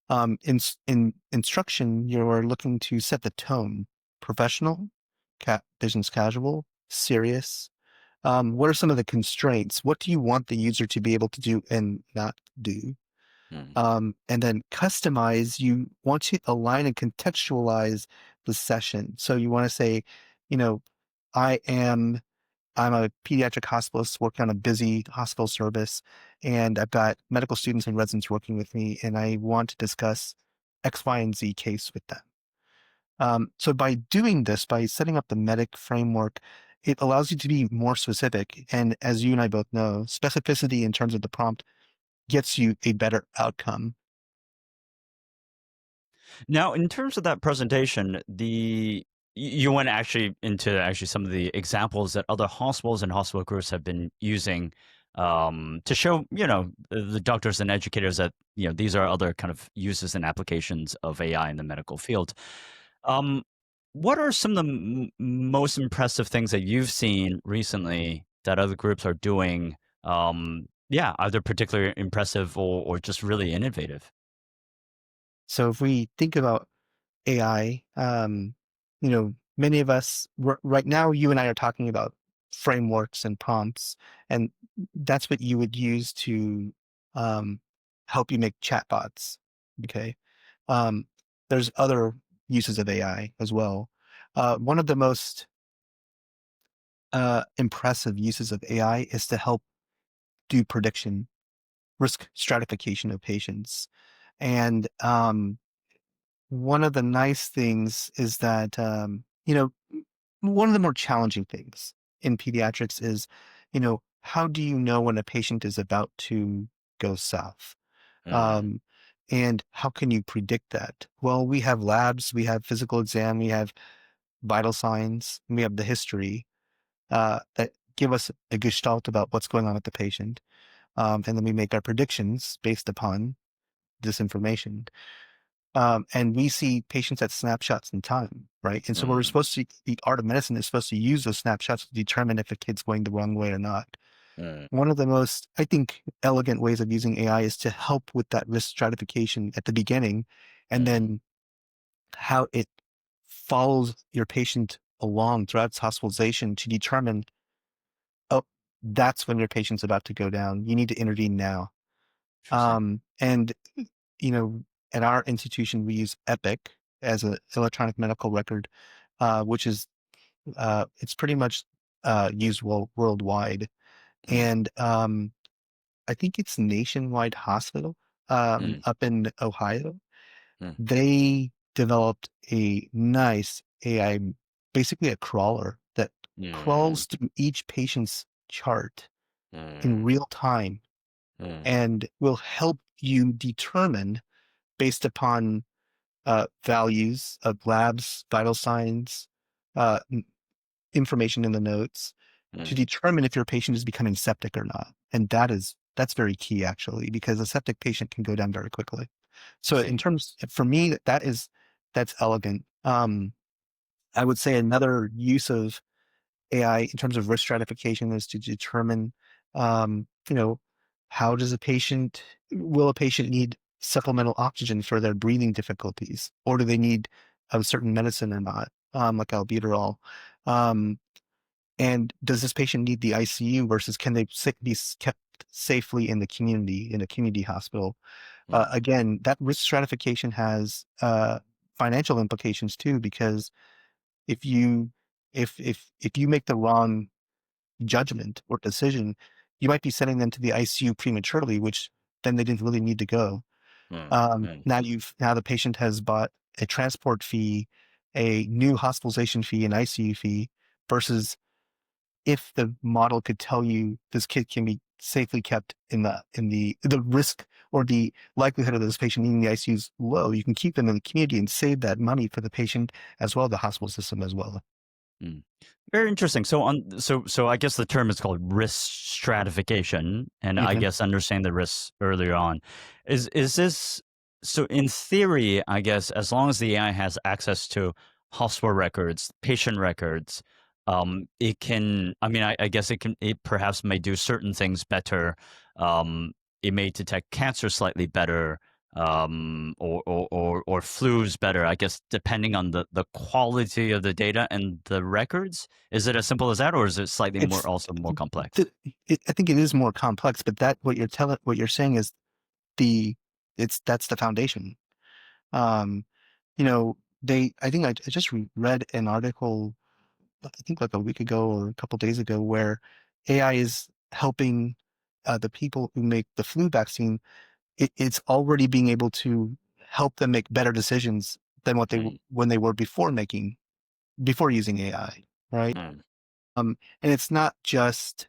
In instruction, you're looking to set the tone: professional, business casual, serious. What are some of the constraints? What do you want the user to be able to do and not do? And then customize, you want to align and contextualize the session. So you want to say, I'm a pediatric hospitalist working on a busy hospital service, and I've got medical students and residents working with me, and I want to discuss X, Y, and Z case with them. So by doing this, by setting up the MEDIC framework, it allows you to be more specific. And as you and I both know, specificity in terms of the prompt gets you a better outcome. Now, in terms of that presentation, you went into some of the examples that other hospitals and hospital groups have been using to show, the doctors and educators that, these are other kind of uses and applications of AI in the medical field. What are some of the most impressive things that you've seen recently that other groups are doing? Either particularly impressive or just really innovative? So if we think about AI, many of us right now, you and I are talking about frameworks and prompts, and that's what you would use to help you make chatbots. Okay. There's other uses of AI as well. One of the most impressive uses of AI is to help do prediction, risk stratification of patients. And one of the nice things is that, one of the more challenging things in pediatrics is, how do you know when a patient is about to go south? Um, and how can you predict that? Well, we have labs, we have physical exam, we have vital signs, we have the history that give us a gestalt about what's going on with the patient. And then we make our predictions based upon this information. And we see patients at snapshots in time, right? And so we're supposed to, the art of medicine is supposed to use those snapshots to determine if a kid's going the wrong way or not. One of the most, I think, elegant ways of using AI is to help with that risk stratification at the beginning, and then how it follows your patient along throughout its hospitalization to determine, oh, that's when your patient's about to go down. You need to intervene now. And, you know, at our institution, we use Epic as an electronic medical record, which is, it's pretty much used worldwide. And I think it's Nationwide Hospital up in Ohio. They developed a nice AI, basically a crawler that crawls through each patient's chart in real time and will help you determine based upon values of labs, vital signs, information in the notes to determine if your patient is becoming septic or not. And that's very key actually, because a septic patient can go down very quickly. So in terms, for me, that's elegant. I would say another use of AI in terms of risk stratification is to determine, you know, how does will a patient need supplemental oxygen for their breathing difficulties, or do they need a certain medicine or not, like albuterol? And does this patient need the ICU versus can they be kept safely in the community hospital? Again, that risk stratification has financial implications too, because if you make the wrong judgment or decision, you might be sending them to the ICU prematurely, which then they didn't really need to go. Now the patient has bought a transport fee, a new hospitalization fee, an ICU fee, versus if the model could tell you this kid can be safely kept in the risk or the likelihood of this patient needing the ICU is low, you can keep them in the community and save that money for the patient as well, the hospital system as well. Very interesting. So I guess the term is called risk stratification, and I guess understanding the risks earlier on. Is this so? In theory, I guess as long as the AI has access to hospital records, patient records, it can. I mean, I guess it can. It perhaps may do certain things better. It may detect cancer slightly better. Or flus better, I guess, depending on the quality of the data and the records. Is it as simple as that, or is it slightly more complex? I think it is more complex, but what you're saying is that's the foundation. You know, I think I just read an article, I think like a week ago or a couple days ago, where AI is helping the people who make the flu vaccine. It's already being able to help them make better decisions than when they were before using AI, right? And it's not just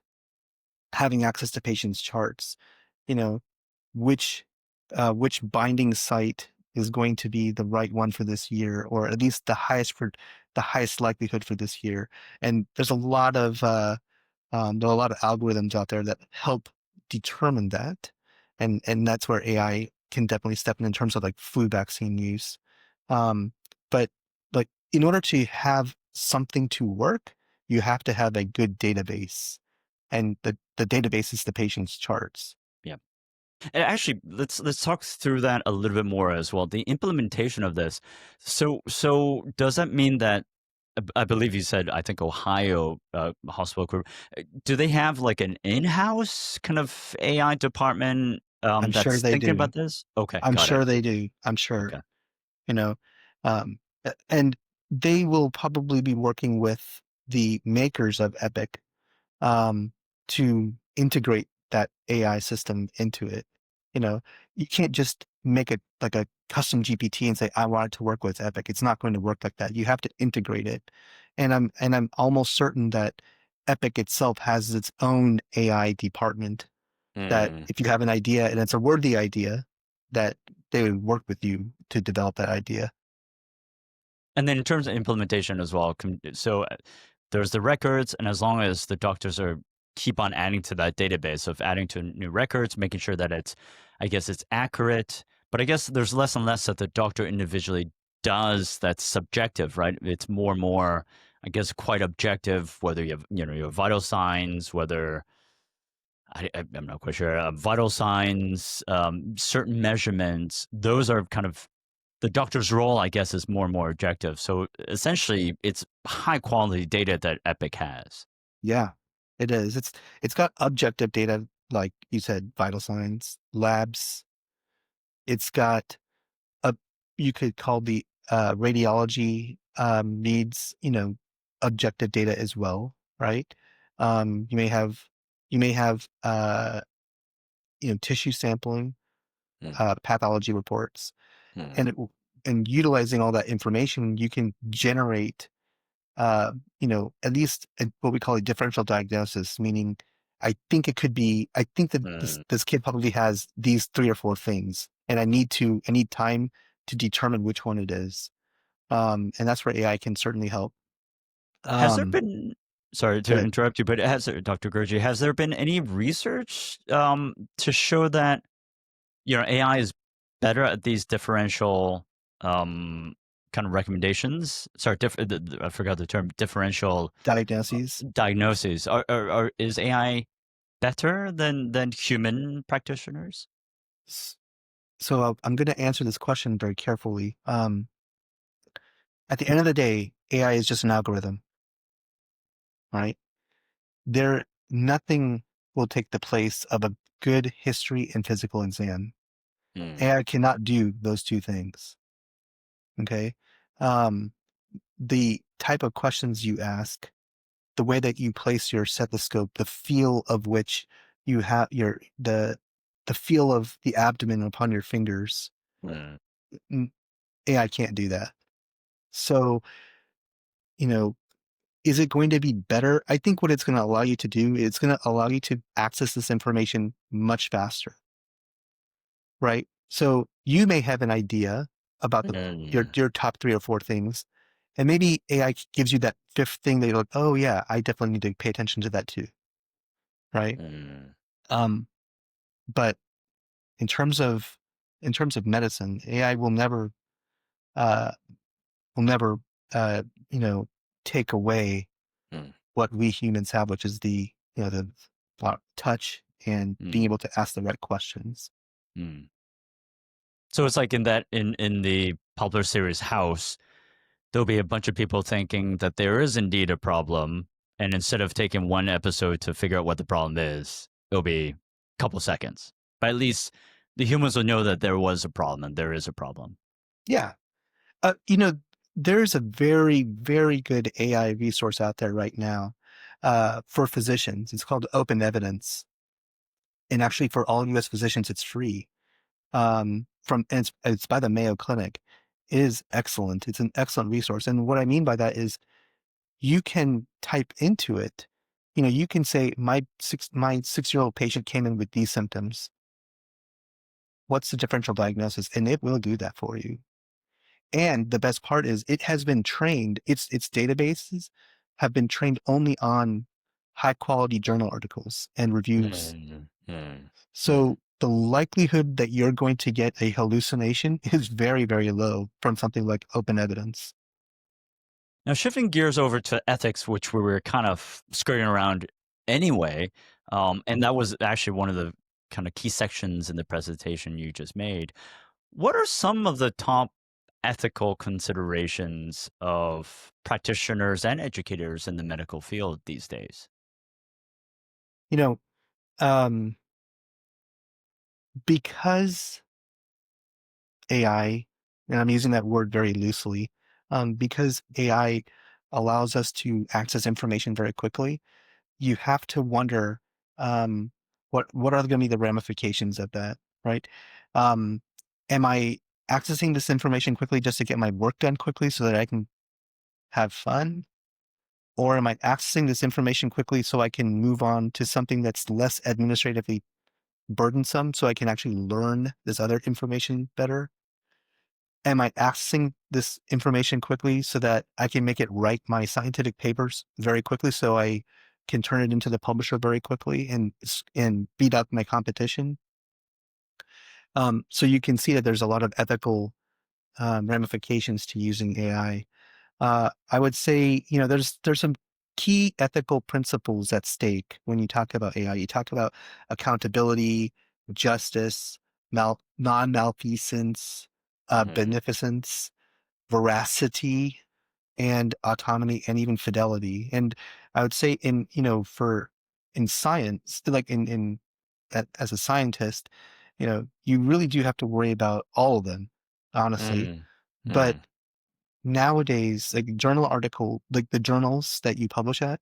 having access to patients' charts, you know, which binding site is going to be the right one for this year, or at least the highest likelihood for this year. And there's a lot of algorithms out there that help determine that. And that's where AI can definitely step in terms of like flu vaccine use. But like in order to have something to work, you have to have a good database. And the database is the patient's charts. Yeah. And actually, let's talk through that a little bit more as well. The implementation of this. So does that mean that I believe you said, I think Ohio hospital group, do they have like an in-house kind of AI department I'm that's sure they thinking do. about this? Okay, I'm got sure it. they do. I'm sure. Okay. You know, and they will probably be working with the makers of Epic to integrate that AI system into it. You know, you can't just make it like a custom GPT and say, I want it to work with Epic. It's not going to work like that. You have to integrate it. And I'm almost certain that Epic itself has its own AI department that if you have an idea and it's a worthy idea, that they would work with you to develop that idea. And then in terms of implementation as well, so there's the records, and as long as the doctors keep on adding to that database of adding to new records, making sure that it's accurate. But I guess there's less and less that the doctor individually does that's subjective, right? It's more and more, I guess, quite objective, whether you have vital signs, whether I'm not quite sure, vital signs, certain measurements, those are kind of the doctor's role, I guess, is more and more objective. So essentially, it's high quality data that Epic has. Yeah, it is. It's got objective data, like you said, vital signs, labs. It's got you could call the radiology needs, objective data as well, right? You may have tissue sampling, pathology reports, and utilizing all that information, you can generate at least what we call a differential diagnosis, meaning I think that this kid probably has these 3 or 4 things, and I need time to determine which one it is. And that's where AI can certainly help. Has there been, sorry to Good. interrupt you, but Dr. Gurji, has there been any research to show that AI is better at these differential kind of recommendations? Sorry, I forgot the term. Differential Diagnoses. Diagnoses. Is AI better than human practitioners? So I'm going to answer this question very carefully. At the end of the day, AI is just an algorithm, right? Nothing will take the place of a good history and physical exam. AI cannot do those 2 things. Okay. The type of questions you ask, the way that you place your stethoscope, the feel of which you have the feel of the abdomen upon your fingers, AI can't do that. So, is it going to be better? I think what it's going to allow you to do, it's going to allow you to access this information much faster, right? So you may have an idea about your top 3 or 4 things, and maybe AI gives you that 5th thing that you're like, oh yeah, I definitely need to pay attention to that too, right? But in terms of medicine, AI will never take away what we humans have, which is the touch and being able to ask the right questions. So it's like in the popular series House, there'll be a bunch of people thinking that there is indeed a problem, and instead of taking 1 episode to figure out what the problem is, it'll be a couple seconds. But at least the humans will know that there was a problem and there is a problem. Yeah. There's a very, very good AI resource out there right now for physicians. It's called Open Evidence. And actually for all US physicians, it's free. It's by the Mayo Clinic. It is excellent. It's an excellent resource. And what I mean by that is you can type into it, you can say, my 6-year-old patient came in with these symptoms. What's the differential diagnosis? And it will do that for you. And the best part is it has been trained, its databases have been trained only on high quality journal articles and reviews. So the likelihood that you're going to get a hallucination is very, very low from something like Open Evidence. Now, shifting gears over to ethics, which we were kind of skirting around anyway, and that was actually one of the kind of key sections in the presentation you just made. What are some of the top ethical considerations of practitioners and educators in the medical field these days? Because AI, and I'm using that word very loosely, because AI allows us to access information very quickly, you have to wonder what are going to be the ramifications of that, right? Am I accessing this information quickly just to get my work done quickly so that I can have fun? Or am I accessing this information quickly so I can move on to something that's less administratively burdensome so I can actually learn this other information better? Am I accessing this information quickly so that I can make it write my scientific papers very quickly so I can turn it into the publisher very quickly and beat out my competition? So you can see that there's a lot of ethical ramifications to using AI. I would say, there's some key ethical principles at stake when you talk about AI. You talk about accountability, justice, non-malfeasance, beneficence, veracity, and autonomy, and even fidelity. And I would say in science, like as a scientist, you really do have to worry about all of them, honestly. But nowadays, like the journals that you publish at,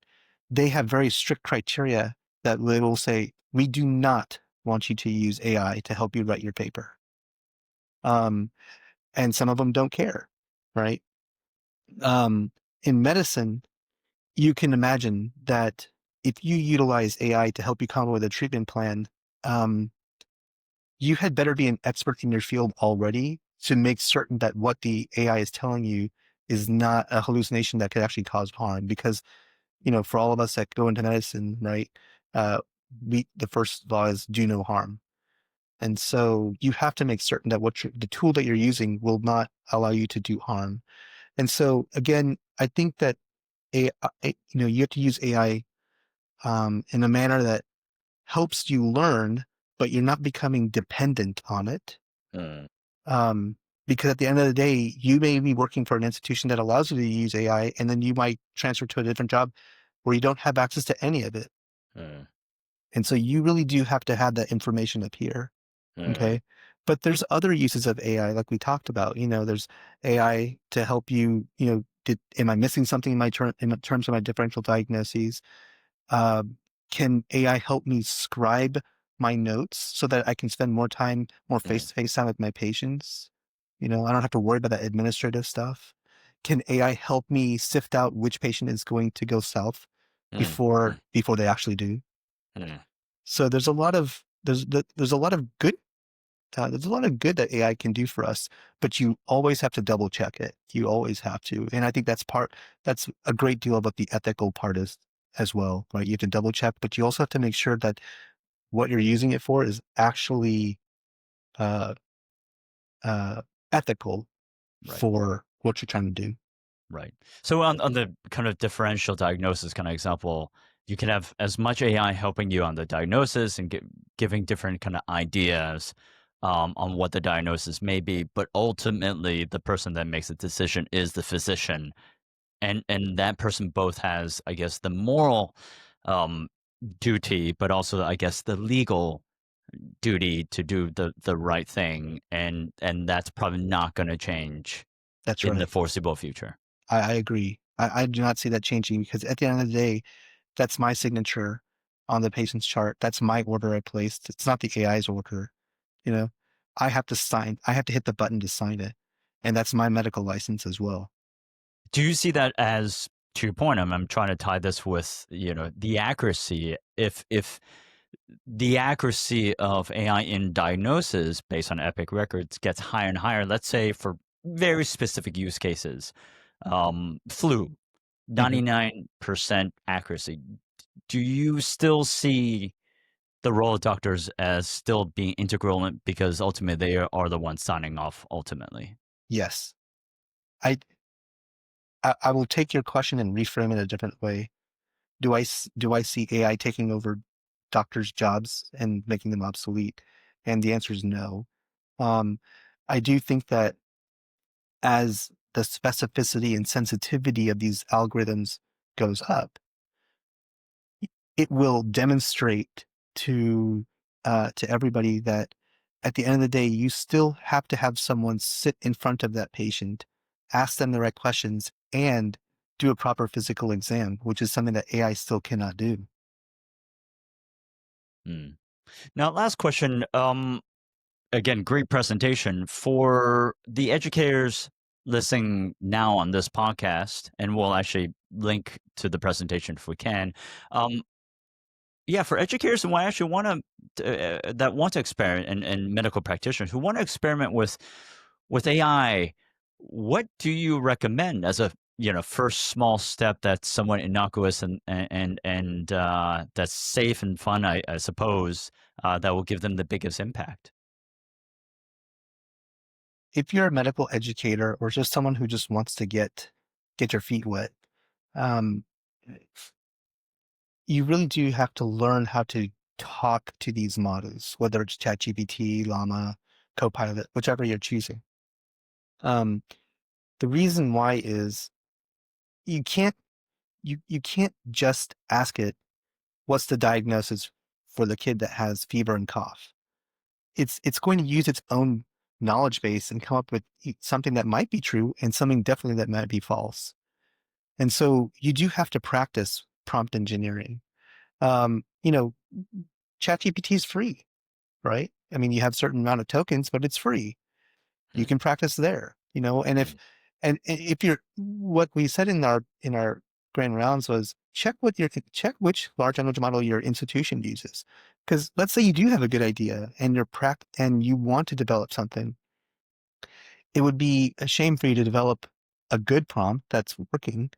they have very strict criteria that they will say, we do not want you to use AI to help you write your paper. And some of them don't care, right? In medicine, you can imagine that if you utilize AI to help you come up with a treatment plan, you had better be an expert in your field already to make certain that what the AI is telling you is not a hallucination that could actually cause harm. Because, for all of us that go into medicine, right, the first law is do no harm. And so you have to make certain that the tool that you're using will not allow you to do harm. And so again, I think that AI, you have to use AI in a manner that helps you learn, but you're not becoming dependent on it. Because at the end of the day, you may be working for an institution that allows you to use AI, and then you might transfer to a different job where you don't have access to any of it. And so you really do have to have that information up here. Okay. But there's other uses of AI, like we talked about. There's AI to help you, am I missing something in terms of my differential diagnoses? Can AI help me scribe my notes so that I can spend more face-to-face time with my patients? I don't have to worry about that administrative stuff. Can AI help me sift out which patient is going to go south before they actually do? So there's a lot of good that AI can do for us, but you always have to double check it. You always have to. And I think that's a great deal about the ethical part is as well, right? You have to double check, but you also have to make sure that what you're using it for is actually uh, ethical for what you're trying to do. Right. So on the kind of differential diagnosis kind of example, you can have as much AI helping you on the diagnosis and giving different kind of ideas on what the diagnosis may be, but ultimately the person that makes the decision is the physician, and that person both has, I guess, the moral duty, but also, I guess, the legal duty to do the right thing, and that's probably not going to change That's in right. the foreseeable future. I agree. I do not see that changing because at the end of the day, that's my signature on the patient's chart. That's my order I placed. It's not the AI's order. I have to hit the button to sign it. And that's my medical license as well. Do you see that as, to your point, I'm trying to tie this with, the accuracy. If the accuracy of AI in diagnosis based on Epic records gets higher and higher, let's say for very specific use cases, flu, 99% accuracy. Do you still see the role of doctors as still being integral because ultimately they are the ones signing off ultimately? Yes. I will take your question and reframe it a different way. Do I see AI taking over doctors' jobs and making them obsolete? And the answer is no. I do think that as the specificity and sensitivity of these algorithms goes up, it will demonstrate to everybody that at the end of the day, you still have to have someone sit in front of that patient, ask them the right questions, and do a proper physical exam, which is something that AI still cannot do. Now, last question. Again, great presentation for the educators listening now on this podcast, and we'll actually link to the presentation if we can. yeah, for educators who actually want that want to experiment, and medical practitioners who want to experiment with AI, what do you recommend as a first small step that's somewhat innocuous and that's safe and fun, I suppose, that will give them the biggest impact? If you're a medical educator or just someone who just wants to get your feet wet, um, you really do have to learn how to talk to these models, whether it's ChatGPT, Llama, Copilot, whichever you're choosing. Um, the reason why is you can't you can't just ask it what's the diagnosis for the kid that has fever and cough. It's going to use its own knowledge base and come up with something that might be true and something definitely that might be false. And so you do have to practice prompt engineering. You know, ChatGPT is free, right? I mean, you have a certain amount of tokens, but it's free. You Hmm. can practice there, and if you're, what we said in our grand rounds was check which large language model your institution uses. Because let's say you do have a good idea and and you want to develop something, it would be a shame for you to develop a good prompt that's working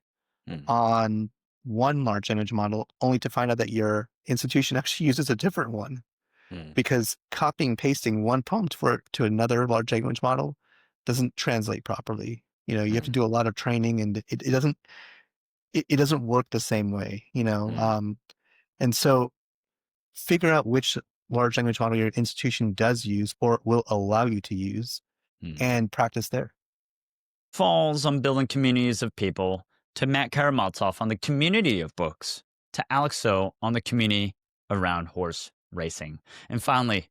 Hmm. on one large language model only to find out that your institution actually uses a different one, Hmm. because copying pasting one prompt to another large language model doesn't translate properly. You have to do a lot of training, and it doesn't work the same way. And so figure out which large language model your institution does use or will allow you to use, Hmm. and practice there. Falls on building communities of people, to Matt Karamazov on the community of books, to Alex So on the community around horse racing, and finally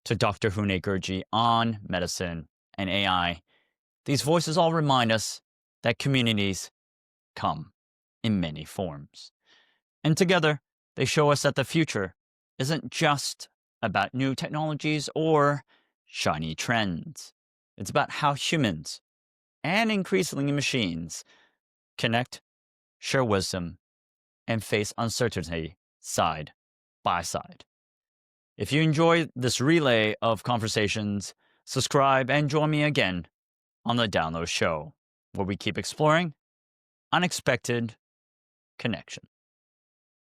to Dr. Hunaid Gurji on medicine and AI. These voices all remind us that communities come in many forms. And together, they show us that the future isn't just about new technologies or shiny trends. It's about how humans, and increasingly machines, connect, share wisdom, and face uncertainty side by side. If you enjoy this relay of conversations, subscribe and join me again on the Download Show, where we keep exploring unexpected connections.